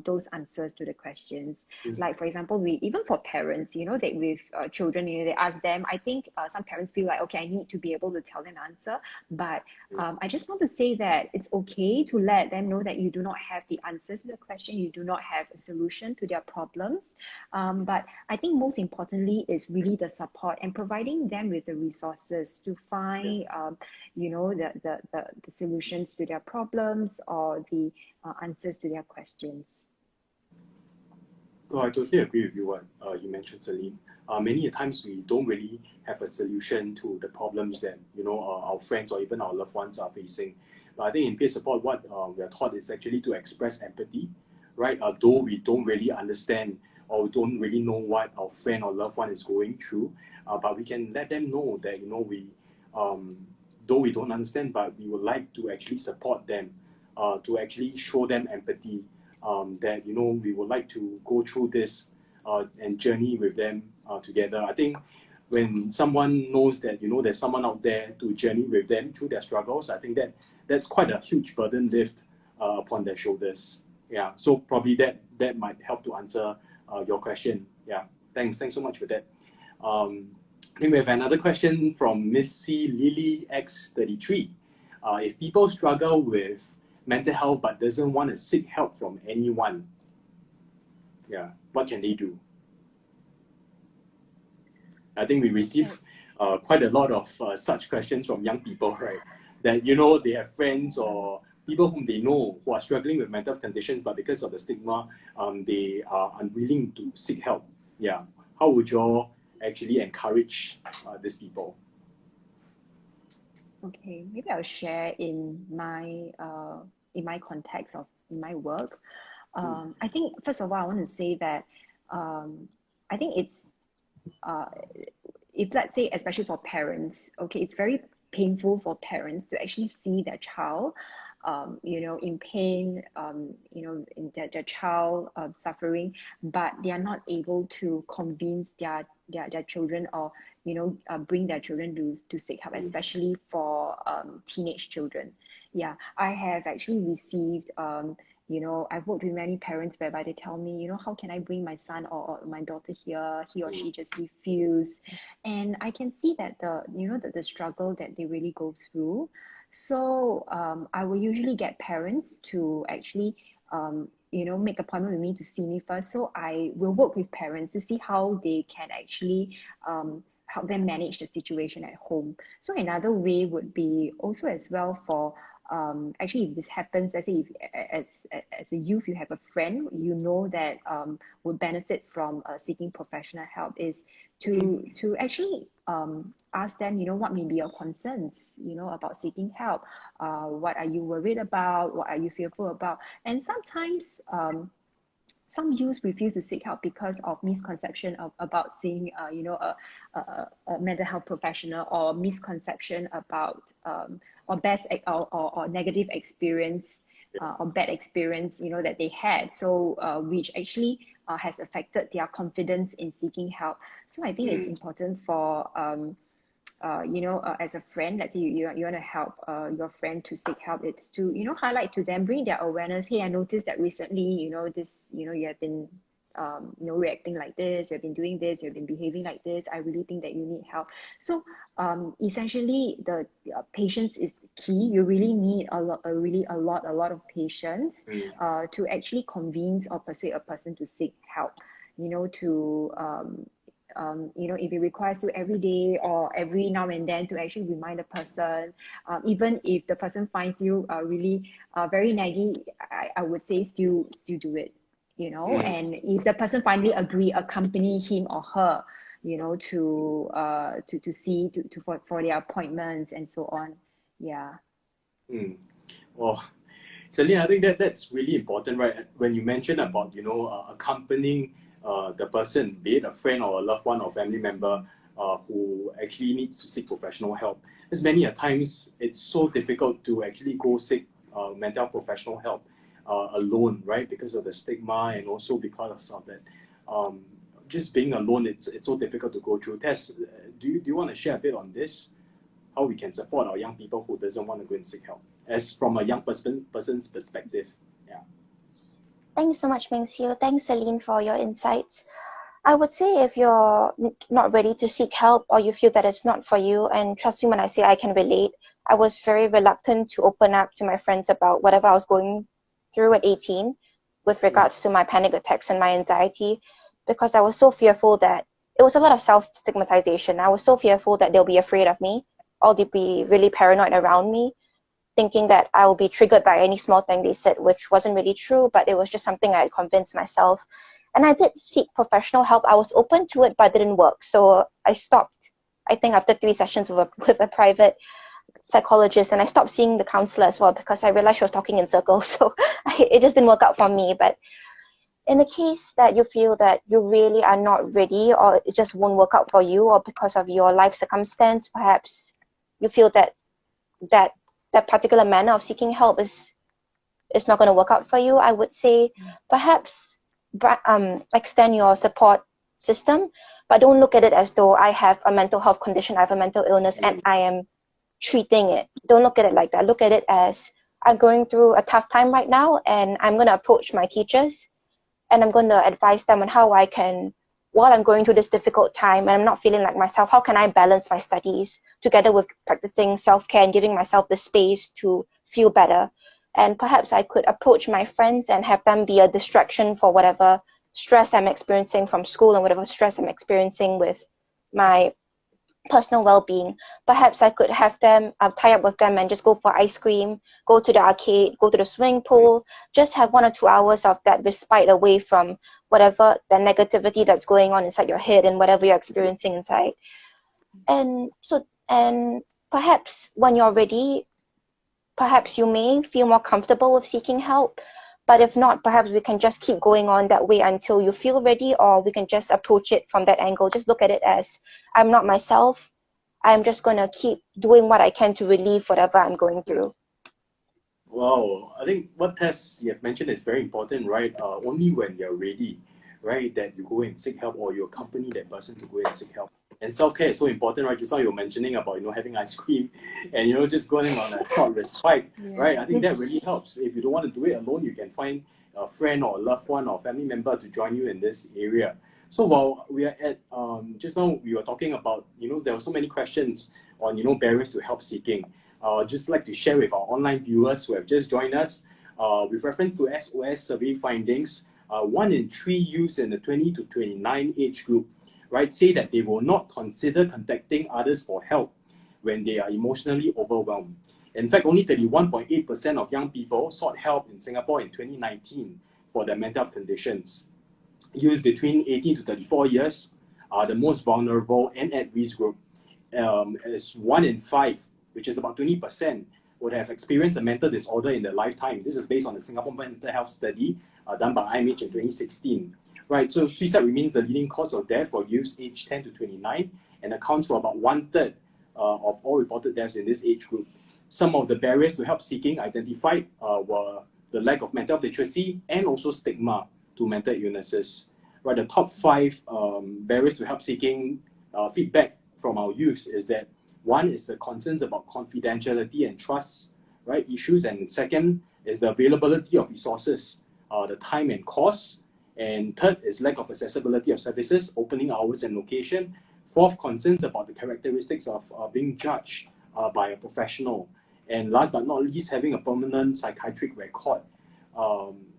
those answers to the questions. Like, for example, even for parents, that with children, they ask them. I think some parents feel like, okay, I need to be able to tell them an answer, but I just want to say that it's okay to let them know that you do not have the answers to the question, you do not have a solution to their problems. But I think most importantly is really the support and providing them with the resources to find, the solutions to their problems or the answers to their questions. Oh, I totally agree with you what you mentioned, Celine. Many times we don't really have a solution to the problems that our friends or even our loved ones are facing. But I think in peer support, what we are taught is actually to express empathy, right? Though we don't really understand or don't really know what our friend or loved one is going through, but we can let them know that though we don't understand, but we would like to actually support them, to actually show them empathy. That we would like to go through this and journey with them together. I think when someone knows that there's someone out there to journey with them through their struggles, I think that's quite a huge burden lift upon their shoulders. Yeah, so probably that might help to answer your question. Yeah, thanks so much for that. I think we have another question from Miss C Lily X33. If people struggle with mental health but doesn't want to seek help from anyone, what can they do? I think we receive quite a lot of such questions from young people, right? That they have friends or people whom they know who are struggling with mental health conditions, but because of the stigma, they are unwilling to seek help. Yeah, how would you all actually encourage these people? Okay, maybe I'll share in my context of my work. I think first of all, I want to say that I think it's if, let's say, especially for parents, okay, it's very painful for parents to actually see their child in pain, in their child suffering, but they are not able to convince their children or bring their children to seek help, especially for teenage children. Yeah, I have actually received I've worked with many parents whereby they tell me, how can I bring my son or my daughter here? He or she just refused, and I can see that the struggle that they really go through. So I will usually get parents to actually make appointment with me to see me first. So I will work with parents to see how they can actually help them manage the situation at home. So another way would be also as well for actually, if this happens, let's say if as a youth you have a friend that would benefit from seeking professional help, is to actually ask them, what may be your concerns, about seeking help. What are you worried about? What are you fearful about? And sometimes some youth refuse to seek help because of misconception about seeing, a mental health professional, or misconception about or negative experience or bad experience, that they had. So which actually has affected their confidence in seeking help. So I think it's important for as a friend, let's say you want to help your friend to seek help, it's to highlight to them, bring their awareness. Hey, I noticed that recently you have been reacting like this, you have been doing this, you have been behaving like this. I really think that you need help. So essentially the patience is key. You really need a lot of patience to actually convince or persuade a person to seek help, if it requires you every day or every now and then to actually remind the person, even if the person finds you really very naggy, I would say still do it, and if the person finally agree, accompany him or her, to see for their appointments and so on. Yeah. Well, Celine, I think that's really important, right? When you mention about accompanying the person, be it a friend or a loved one or family member, who actually needs to seek professional help. As many a times, it's so difficult to actually go seek mental health professional help alone, right? Because of the stigma and also because of that. Just being alone, it's so difficult to go through. Tess, do you want to share a bit on this? How we can support our young people who doesn't want to go and seek help, as from a young person's perspective? Yeah. Thanks so much, Ming Xiu. Thanks, Celine, for your insights. I would say if you're not ready to seek help or you feel that it's not for you, and trust me when I say I can relate, I was very reluctant to open up to my friends about whatever I was going through at 18 with regards to my panic attacks and my anxiety, because I was so fearful that it was a lot of self-stigmatization. I was so fearful that they'll be afraid of me or they'll be really paranoid around me, thinking that I will be triggered by any small thing they said, which wasn't really true, but it was just something I had convinced myself. And I did seek professional help. I was open to it, but it didn't work. So I stopped, I think, after 3 sessions with a private psychologist, and I stopped seeing the counselor as well because I realized she was talking in circles. So it just didn't work out for me. But in the case that you feel that you really are not ready or it just won't work out for you, or because of your life circumstance, perhaps you feel that that particular manner of seeking help is not going to work out for you, I would say perhaps extend your support system, but don't look at it as though I have a mental health condition, I have a mental illness, and I am treating it. Don't look at it like that. Look at it as I'm going through a tough time right now, and I'm going to approach my teachers and I'm going to advise them on how I can, while I'm going through this difficult time and I'm not feeling like myself, how can I balance my studies together with practicing self-care and giving myself the space to feel better. And perhaps I could approach my friends and have them be a distraction for whatever stress I'm experiencing from school and whatever stress I'm experiencing with my personal well-being. Perhaps I could have them tie up with them and just go for ice cream, go to the arcade, go to the swimming pool, just have 1 or 2 hours of that respite away from whatever the negativity that's going on inside your head and whatever you're experiencing inside. And perhaps when you're ready, perhaps you may feel more comfortable with seeking help. But if not, perhaps we can just keep going on that way until you feel ready, or we can just approach it from that angle. Just look at it as I'm not myself. I'm just going to keep doing what I can to relieve whatever I'm going through. Wow, I think what Tess you have mentioned is very important, right? Only when you're ready, right, that you go and seek help, or you accompany that person to go and seek help. And self-care is so important, right? Just now you were mentioning about, having ice cream and, just going on a short respite, right? I think that really helps. If you don't want to do it alone, you can find a friend or a loved one or family member to join you in this area. So while we are at, just now we were talking about, there were so many questions on, barriers to help seeking. Just like to share with our online viewers who have just joined us, with reference to SOS survey findings, 1 in 3 youths in the 20 to 29 age group, right, say that they will not consider contacting others for help when they are emotionally overwhelmed. In fact, only 31.8% of young people sought help in Singapore in 2019 for their mental health conditions. Youths between 18 to 34 years are the most vulnerable and at-risk group, as 1 in 5, which is about 20%, would have experienced a mental disorder in their lifetime. This is based on the Singapore Mental Health Study done by IMH in 2016. Right, so suicide remains the leading cause of death for youths aged 10 to 29 and accounts for about 1/3 of all reported deaths in this age group. Some of the barriers to help seeking identified were the lack of mental health literacy and also stigma to mental illnesses. Right, the top 5 barriers to help seeking feedback from our youths is that 1 is the concerns about confidentiality and trust, right, issues, and 2nd is the availability of resources, the time and cost. And 3rd is lack of accessibility of services, opening hours and location. 4th, concerns about the characteristics of being judged by a professional. And last but not least, having a permanent psychiatric record.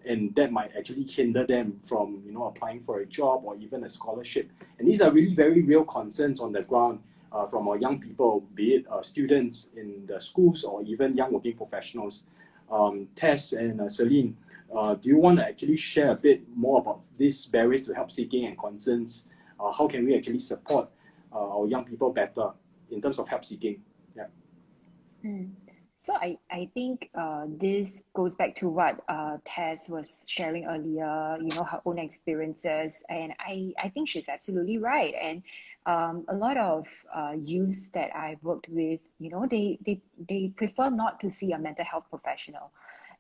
And that might actually hinder them from applying for a job or even a scholarship. And these are really very real concerns on the ground from our young people, be it students in the schools or even young working professionals. Tess and Celine, do you want to actually share a bit more about these barriers to help seeking and concerns? How can we actually support our young people better in terms of help seeking? Yeah. So I think this goes back to what Tess was sharing earlier, you know, her own experiences. And I think she's absolutely right. And a lot of youths that I've worked with, you know, they prefer not to see a mental health professional.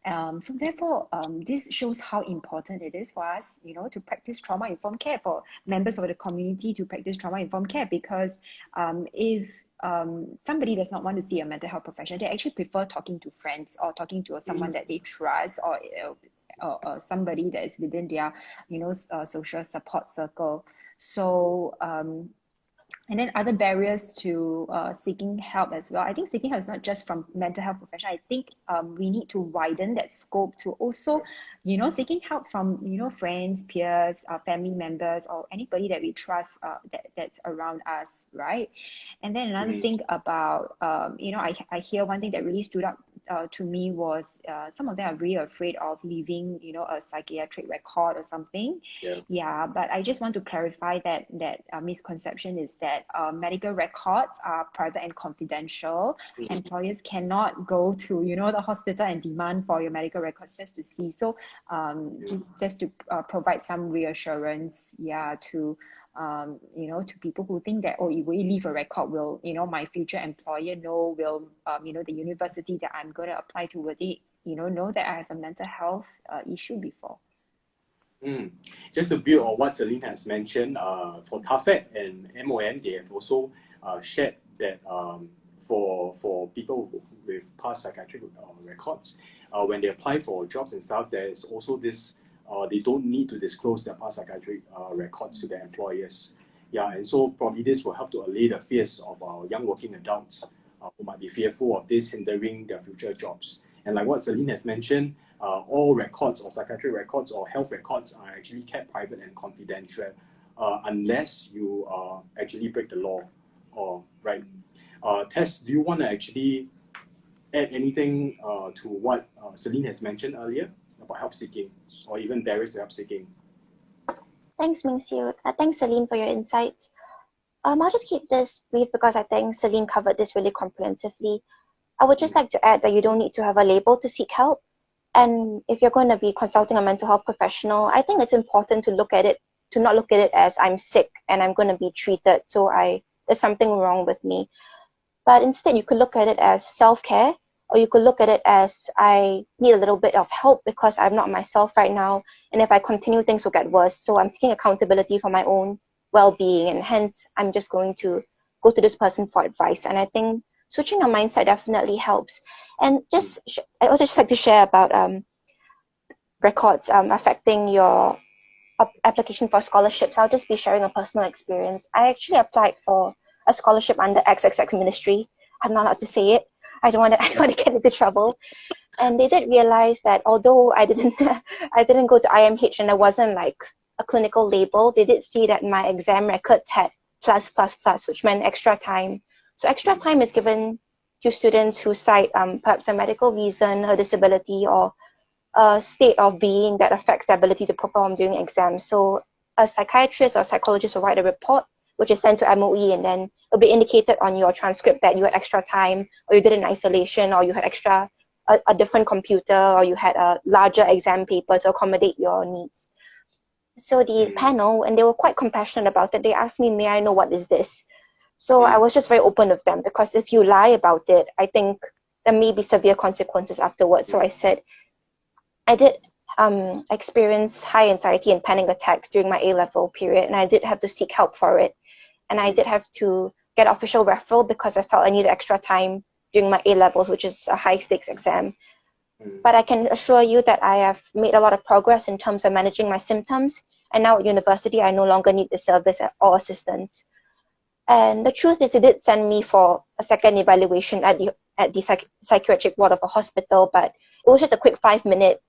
So therefore, this shows how important it is for us, you know, to practice trauma-informed care, for members of the community to practice trauma-informed care, because if somebody does not want to see a mental health professional, they actually prefer talking to friends or talking to someone that they trust, or somebody that is within their, you know, social support circle. So and then other barriers to seeking help as well. I think seeking help is not just from mental health professional. I think we need to widen that scope to also, you know, seeking help from, you know, friends, peers, family members, or anybody that we trust that's around us, right? And then another thing about, you know, I hear one thing that really stood up to me was some of them are really afraid of leaving, you know, a psychiatric record or something. Yeah, but I just want to clarify that misconception is that medical records are private and confidential. Employers cannot go to, you know, the hospital and demand for your medical records just to see. So just to provide some reassurance, yeah, to you know, to people who think that, oh, if we leave a record, will, you know, my future employer know, will, you know, the university that I'm going to apply to, will they, you know that I have a mental health issue before. Just to build on what Celine has mentioned, for TAFED and MOM, they have also shared that for people with past psychiatric records, when they apply for jobs and stuff, there is also this, they don't need to disclose their past psychiatric records to their employers. Yeah, and so probably this will help to allay the fears of our young working adults who might be fearful of this hindering their future jobs. And like what Celine has mentioned, all records or psychiatric records or health records are actually kept private and confidential unless you actually break the law. Right. Tess, do you want to actually add anything to what Celine has mentioned earlier about help seeking or even barriers to help seeking? Thanks, Mingxiu. Thanks, Celine, for your insights. I'll just keep this brief because I think Celine covered this really comprehensively. I would just like to add that you don't need to have a label to seek help. And if you're going to be consulting a mental health professional, I think it's important to look at it, to not look at it as I'm sick and I'm going to be treated, so there's something wrong with me. But instead, you could look at it as self-care, or you could look at it as I need a little bit of help because I'm not myself right now. And if I continue, things will get worse. So I'm taking accountability for my own well-being, and hence I'm just going to go to this person for advice. And I think switching your mindset definitely helps. And just I also just like to share about records affecting your application for scholarships. I'll just be sharing a personal experience. I actually applied for a scholarship under XXX Ministry. I'm not allowed to say it. I don't want to get into trouble. And they did realize that although I didn't go to IMH and there wasn't like a clinical label, they did see that my exam records had plus, which meant extra time. So extra time is given to students who cite perhaps a medical reason, a disability, or a state of being that affects their ability to perform during exams. So a psychiatrist or psychologist will write a report, which is sent to MOE, and then it'll be indicated on your transcript that you had extra time, or you did an isolation, or you had a different computer, or you had a larger exam paper to accommodate your needs. So the panel, and they were quite compassionate about it, they asked me, may I know what is this? So I was just very open with them, because if you lie about it, I think there may be severe consequences afterwards. So I said, I did experience high anxiety and panic attacks during my A-level period, and I did have to seek help for it. And I did have to get official referral because I felt I needed extra time during my A-levels, which is a high-stakes exam. But I can assure you that I have made a lot of progress in terms of managing my symptoms. And now at university, I no longer need the service or assistance. And the truth is, it did send me for a second evaluation at the psychiatric ward of a hospital, but it was just a quick 5-minute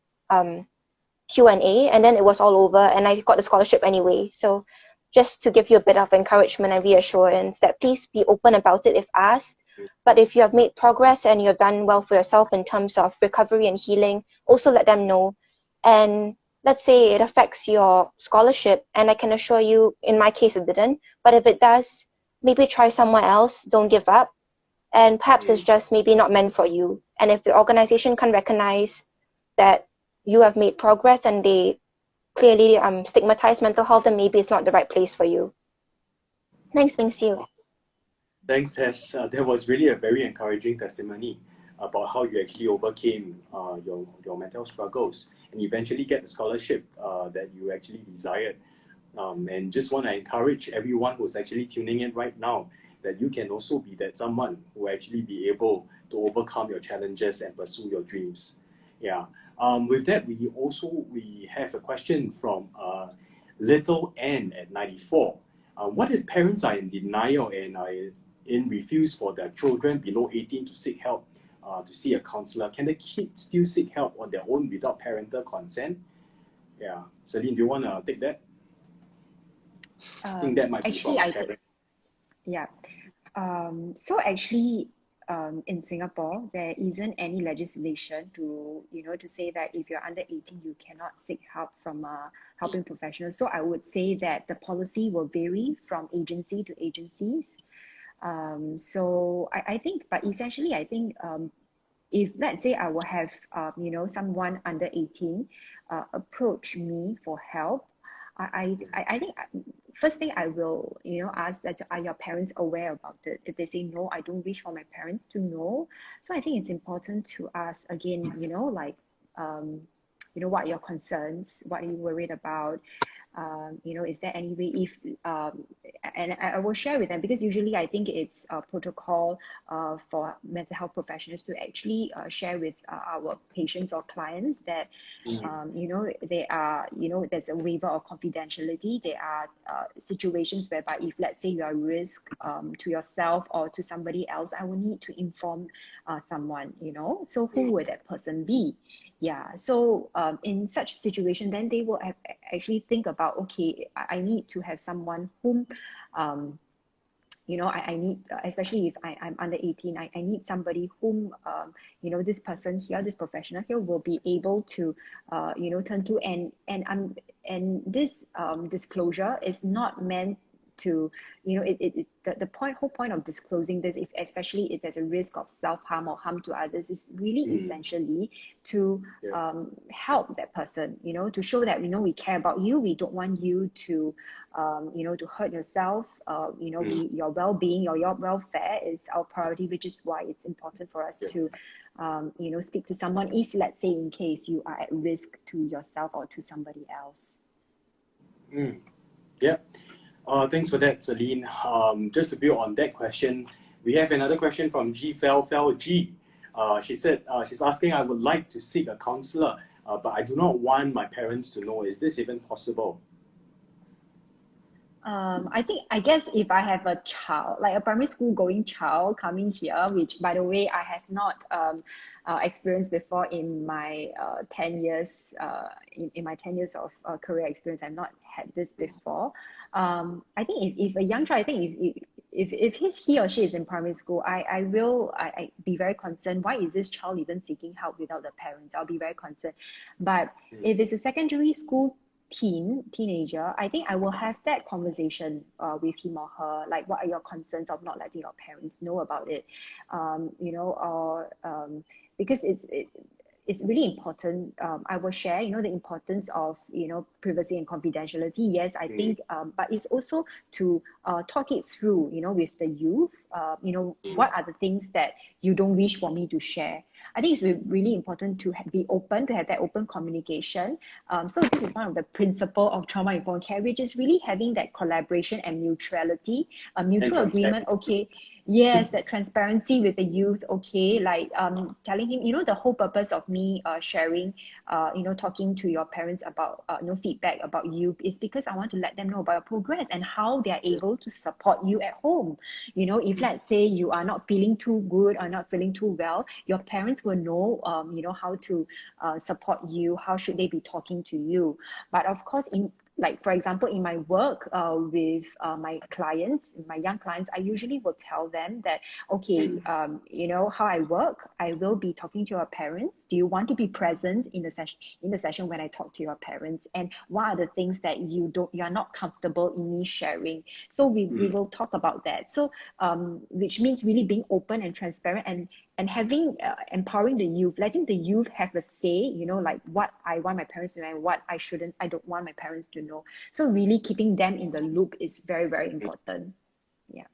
Q&A, and then it was all over, and I got the scholarship anyway. So just to give you a bit of encouragement and reassurance that please be open about it if asked. But if you have made progress and you have done well for yourself in terms of recovery and healing, also let them know. And let's say it affects your scholarship, and I can assure you, in my case, it didn't. But if it does, maybe try somewhere else. Don't give up. and perhaps it's just maybe not meant for you. And if the organization can recognize that you have made progress and they clearly stigmatize mental health, then maybe it's not the right place for you. Thanks, Ming Siu. Thanks, Tess. That was really a very encouraging testimony about how you actually overcame your mental struggles and eventually get the scholarship that you actually desired. And just want to encourage everyone who's actually tuning in right now that you can also be that someone who actually be able to overcome your challenges and pursue your dreams. Yeah. With that, we have a question from Little N at 94. What if parents are in denial and are refuse for their children below 18 to seek help, to see a counselor? Can the kids still seek help on their own without parental consent? Yeah. Celine, do you want to take that? I think that might be from a parent. Yeah. So actually, in Singapore, there isn't any legislation to say that if you're under 18, you cannot seek help from a helping professional. So I would say that the policy will vary from agency to agencies. So I think, but essentially, I think if let's say I will have someone under 18 approach me for help, I think first thing I will ask that, are your parents aware about it? If they say no, I don't wish for my parents to know. So I think it's important to ask again, like what are your concerns? What are you worried about? Is there any way if and I will share with them, because usually I think it's a protocol for mental health professionals to actually share with our patients or clients that they are there's a waiver of confidentiality. There are situations whereby if let's say you are a risk to yourself or to somebody else, I will need to inform someone, so who would that person be? Yeah, so in such a situation, then they will actually think about, okay, I need to have someone whom, I need, especially if I'm under 18, I need somebody whom, this person here, this professional here will be able to, turn to, and this disclosure is not meant to, the whole point of disclosing this, if especially if there's a risk of self-harm or harm to others, is really essentially to help that person, to show that we care about you. We don't want you to to hurt yourself. Your well-being, your welfare is our priority, which is why it's important for us to speak to someone if, let's say, in case you are at risk to yourself or to somebody else. Yeah. Thanks for that, Celine. Just to build on that question, we have another question from G. She said, she's asking, I would like to seek a counselor, but I do not want my parents to know. Is this even possible? I guess if I have a child, like a primary school going child coming here, which by the way, I have not experienced before in my 10 years, in my 10 years of career experience, I've not had this before. I think if a young child, I think if he or she is in primary school, I will be very concerned. Why is this child even seeking help without the parents? I'll be very concerned. But if it's a secondary school teenager, I think I will have that conversation with him or her, like, what are your concerns of not letting your parents know about it, because it's really important. I will share, the importance of, privacy and confidentiality. Yes, I think, but it's also to talk it through, with the youth. What are the things that you don't wish for me to share? I think it's really important to be open, to have that open communication. So this is one of the principles of trauma-informed care, which is really having that collaboration and mutuality, a mutual agreement. Okay. Yes, that transparency with the youth. Okay, like telling him, the whole purpose of me sharing, talking to your parents about feedback about you is because I want to let them know about your progress and how they are able to support you at home. If let's say you are not feeling too good or not feeling too well, your parents will know, how to support you. How should they be talking to you? But of course, like for example, in my work with my clients, my young clients, I usually will tell them that, okay, you know how I work, I will be talking to your parents. Do you want to be present in the session when I talk to your parents? And what are the things that you're not comfortable in me sharing? So we will talk about that. So which means really being open and transparent, and having empowering the youth, letting the youth have a say, you know, like what I want my parents to know and what I don't want my parents to know. So really keeping them in the loop is very, very important. Yeah.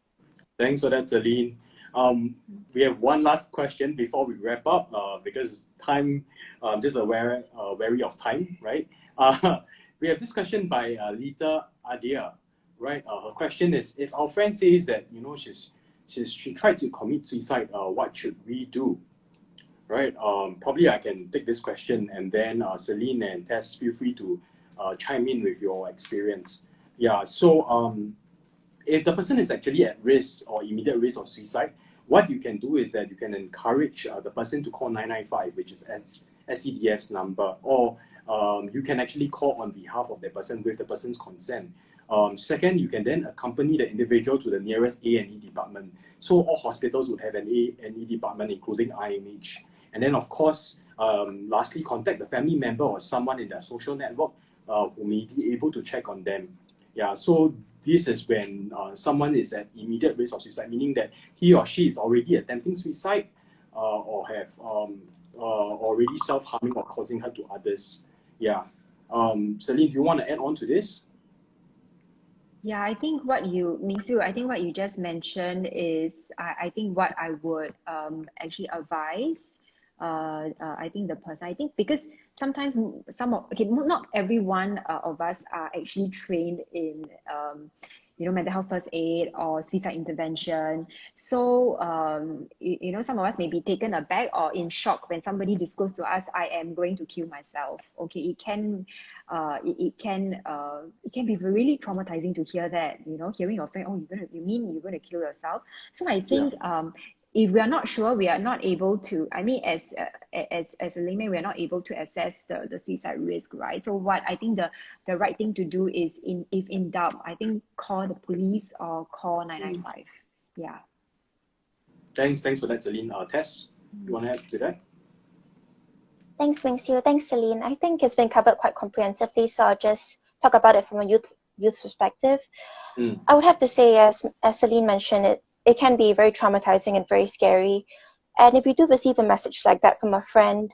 Thanks for that, Celine. We have one last question before we wrap up, because time, just wary of time, right? We have this question by Lita Adia, right? Her question is, if our friend says that, you know, she tried to commit suicide, what should we do? Right? Probably I can take this question, and then Celine and Tess, feel free to chime in with your experience. Yeah, so if the person is actually at risk or immediate risk of suicide, what you can do is that you can encourage the person to call 995, which is SCDF's number, or you can actually call on behalf of the person with the person's consent. Second, you can then accompany the individual to the nearest A&E department. So all hospitals would have an A&E department, including IMH. And then, of course, lastly, contact the family member or someone in their social network who may be able to check on them. Yeah, so this is when someone is at immediate risk of suicide, meaning that he or she is already attempting suicide or have already self-harming or causing harm to others. Yeah. Celine, do you want to add on to this? Yeah, I think Mingsu, I think what you just mentioned is, I think what I would actually advise, I think the person, I think because sometimes not everyone of us are actually trained in, you know, mental health first aid or suicide intervention. So, you know, some of us may be taken aback or in shock when somebody discloses to us, I am going to kill myself. Okay, it can be really traumatizing to hear that, you know, hearing your friend, oh, you mean you're gonna kill yourself? So I think if we are not sure, we are not able to, I mean, as a layman, we are not able to assess the suicide risk, right? So what I think the right thing to do is, if in doubt, I think call the police or call 995. Yeah. Thanks for that, Celine. Tess, you want to add to that? Thanks, Mingxiu. Thanks, Celine. I think it's been covered quite comprehensively, so I'll just talk about it from a youth perspective. I would have to say, as Celine mentioned, it can be very traumatizing and very scary. And if you do receive a message like that from a friend,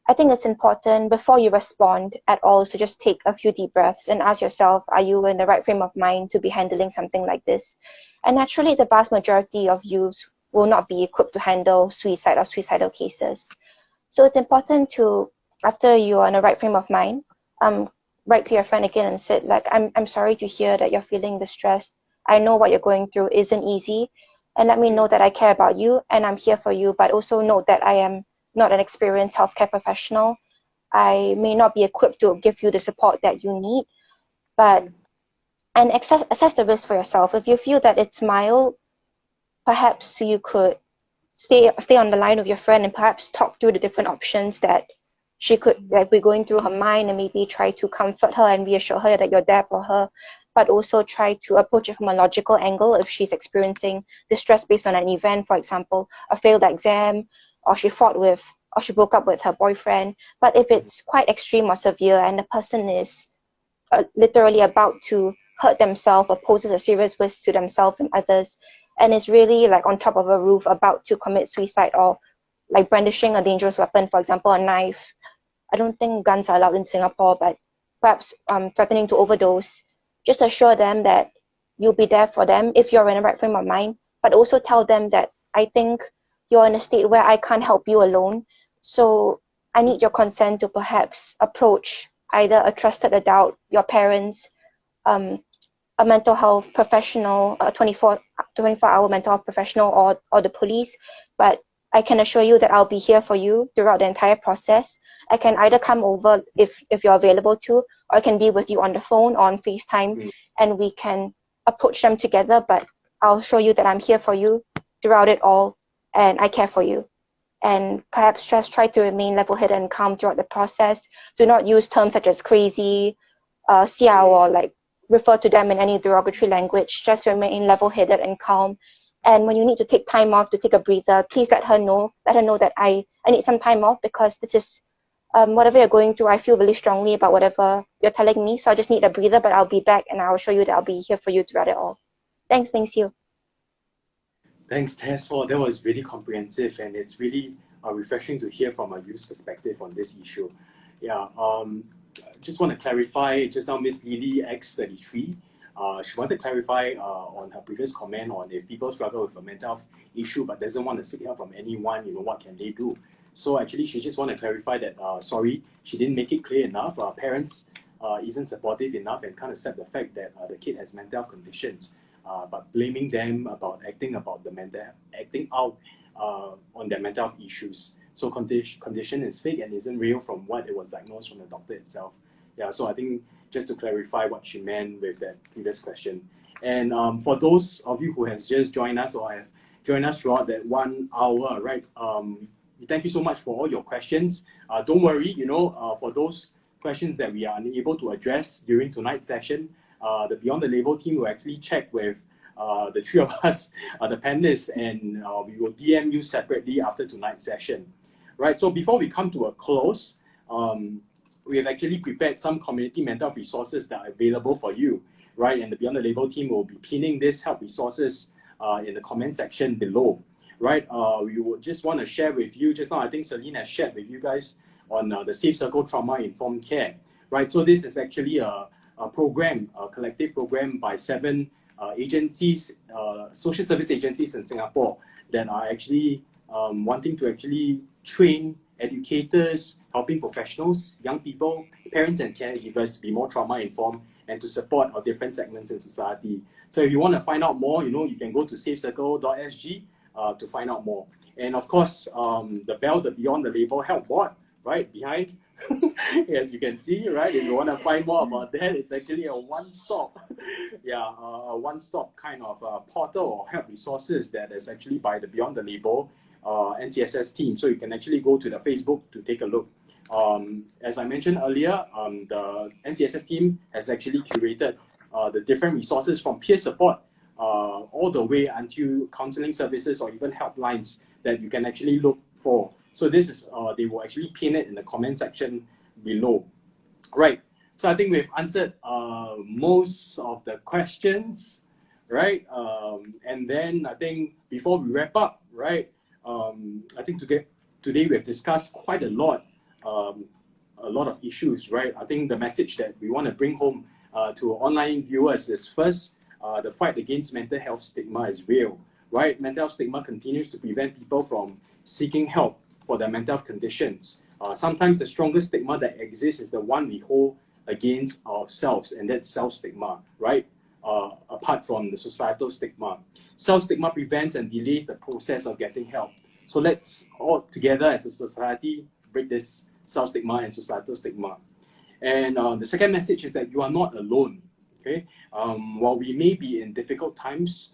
I think it's important before you respond at all to just take a few deep breaths and ask yourself, are you in the right frame of mind to be handling something like this? And naturally, the vast majority of youths will not be equipped to handle suicide or suicidal cases. So it's important to, after you are in the right frame of mind, write to your friend again and say, like, I'm sorry to hear that you're feeling distressed. I know what you're going through isn't easy, and let me know that I care about you and I'm here for you, but also note that I am not an experienced healthcare professional. I may not be equipped to give you the support that you need, and assess the risk for yourself. If you feel that it's mild, perhaps you could stay on the line with your friend and perhaps talk through the different options that she could, like, be going through her mind, and maybe try to comfort her and reassure her that you're there for her, but also try to approach it from a logical angle if she's experiencing distress based on an event, for example, a failed exam, or she broke up with her boyfriend. But if it's quite extreme or severe and the person is literally about to hurt themselves or poses a serious risk to themselves and others, and is really like on top of a roof about to commit suicide, or like brandishing a dangerous weapon, for example, a knife. I don't think guns are allowed in Singapore, but perhaps threatening to overdose, just assure them that you'll be there for them if you're in the right frame of mind, but also tell them that I think you're in a state where I can't help you alone. So I need your consent to perhaps approach either a trusted adult, your parents, a mental health professional, a 24-hour mental health professional, or the police. But I can assure you that I'll be here for you throughout the entire process. I can either come over if you're available to, or I can be with you on the phone or on FaceTime, and we can approach them together. But I'll show you that I'm here for you throughout it all, and I care for you. And perhaps just try to remain level-headed and calm throughout the process. Do not use terms such as crazy, siao or like refer to them in any derogatory language. Just remain level-headed and calm. And when you need to take time off to take a breather, please let her know that I need some time off, because this is whatever you're going through, I feel really strongly about whatever you're telling me. So I just need a breather, but I'll be back and I'll show you that I'll be here for you throughout it all. Thanks, Ming Siu. Thanks, Tess. Well, that was really comprehensive, and it's really refreshing to hear from a youth's perspective on this issue. Yeah, just want to clarify, just now Miss Lily X33, she wanted to clarify on her previous comment on if people struggle with a mental health issue but doesn't want to seek help from anyone, what can they do? So actually, she just want to clarify that, sorry, she didn't make it clear enough. Parents isn't supportive enough and can't accept the fact that the kid has mental health conditions, but blaming them about acting out on their mental health issues. So condition is fake and isn't real from what it was diagnosed from the doctor itself. Yeah, so I think just to clarify what she meant with that previous question. And for those of you who has just joined us or have joined us throughout that 1 hour, right? Thank you so much for all your questions. Don't worry, for those questions that we are unable to address during tonight's session, the Beyond the Label team will actually check with the three of us, the panelists, and we will DM you separately after tonight's session. Right, so before we come to a close, we have actually prepared some community mental health resources that are available for you, right? And the Beyond the Label team will be pinning these help resources in the comment section below, right? We would just want to share with you, just now I think Celine has shared with you guys on the Safe Circle Trauma Informed Care, right? So this is actually a program, a collective program by 7 agencies, social service agencies in Singapore that are actually wanting to actually train educators, helping professionals, young people, parents and caregivers to be more trauma informed and to support our different segments in society. So if you want to find out more, you can go to safecircle.sg to find out more. And of course, the Beyond the Label help board, right behind, as you can see, right? If you want to find more about that, it's actually a one-stop, a one-stop kind of portal or help resources that is actually by the Beyond the Label NCSS team. So you can actually go to the Facebook to take a look. As I mentioned earlier, the NCSS team has actually curated the different resources from peer support all the way until counseling services or even helplines that you can actually look for. So this is, they will actually pin it in the comment section below. Right, so I think we've answered most of the questions, right? And then I think before we wrap up, right, I think today we have discussed quite a lot of issues, right? I think the message that we want to bring home to online viewers is first, the fight against mental health stigma is real, right? Mental health stigma continues to prevent people from seeking help for their mental health conditions. Sometimes the strongest stigma that exists is the one we hold against ourselves, and that's self-stigma, right? Apart from the societal stigma. Self-stigma prevents and delays the process of getting help. So let's all together as a society break this self-stigma and societal stigma. And the second message is that you are not alone, okay? While we may be in difficult times,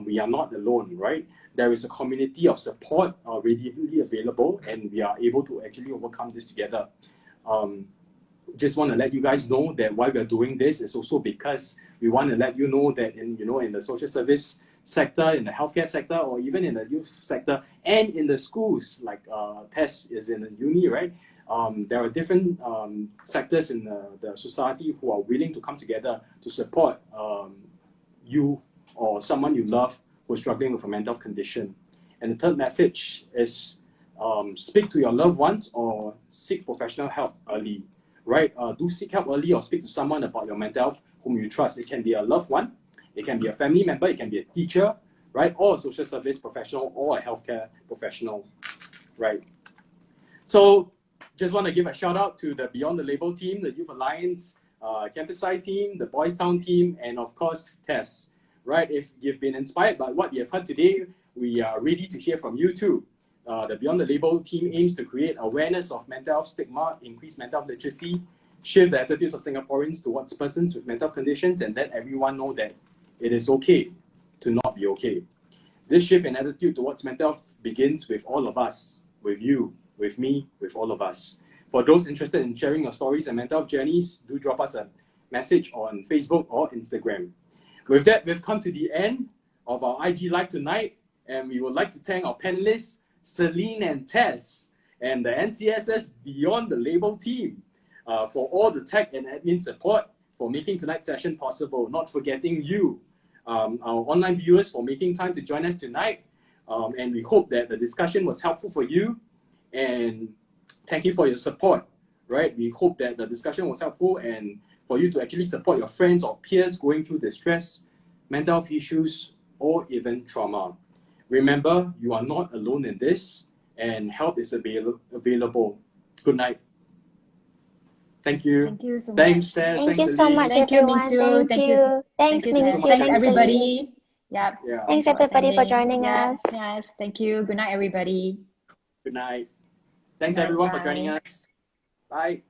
we are not alone, right? There is a community of support readily available, and we are able to actually overcome this together. Just want to let you guys know that why we are doing this is also because we want to let you know that in the social service sector, in the healthcare sector, or even in the youth sector, and in the schools, like Tess is in the uni, right? There are different sectors in the society who are willing to come together to support you or someone you love who's struggling with a mental health condition. And the third message is speak to your loved ones or seek professional help early, right? Do seek help early or speak to someone about your mental health whom you trust. It can be a loved one, it can be a family member, it can be a teacher, right? Or a social service professional or a healthcare professional, right? So just want to give a shout out to the Beyond the Label team, the Youth Alliance, Campus Side team, the Boys Town team, and of course, Tess, right? If you've been inspired by what you've heard today, we are ready to hear from you too. The Beyond the Label team aims to create awareness of mental health stigma, increase mental health literacy, shift the attitudes of Singaporeans towards persons with mental conditions, and let everyone know that it is okay to not be okay. This shift in attitude towards mental health begins with all of us, with you, with me, with all of us. For those interested in sharing your stories and mental health journeys, do drop us a message on Facebook or Instagram. With that, we've come to the end of our IG Live tonight, and we would like to thank our panelists, Celine and Tess, and the NCSS Beyond the Label team for all the tech and admin support for making tonight's session possible, not forgetting you, our online viewers, for making time to join us tonight. And we hope that the discussion was helpful for you, and thank you for your support, right? We hope that the discussion was helpful and for you to actually support your friends or peers going through distress, mental health issues, or even trauma. Remember, you are not alone in this, and help is available. Good night. Thank you. Thank you so Thanks, much. Tess. Thank Thanks, you so Celine. much, Thank you, everyone. Mingxiu. Thank you. Thanks, Thank you, Mingxiu. Tess. Thanks, Thanks, Celine. everybody. Yeah. Yeah. Thanks, everybody, for joining Yeah. us. Yes. Thank you. Good night, everybody. Good night. Thanks, Good night. everyone, for Bye. joining us. Bye.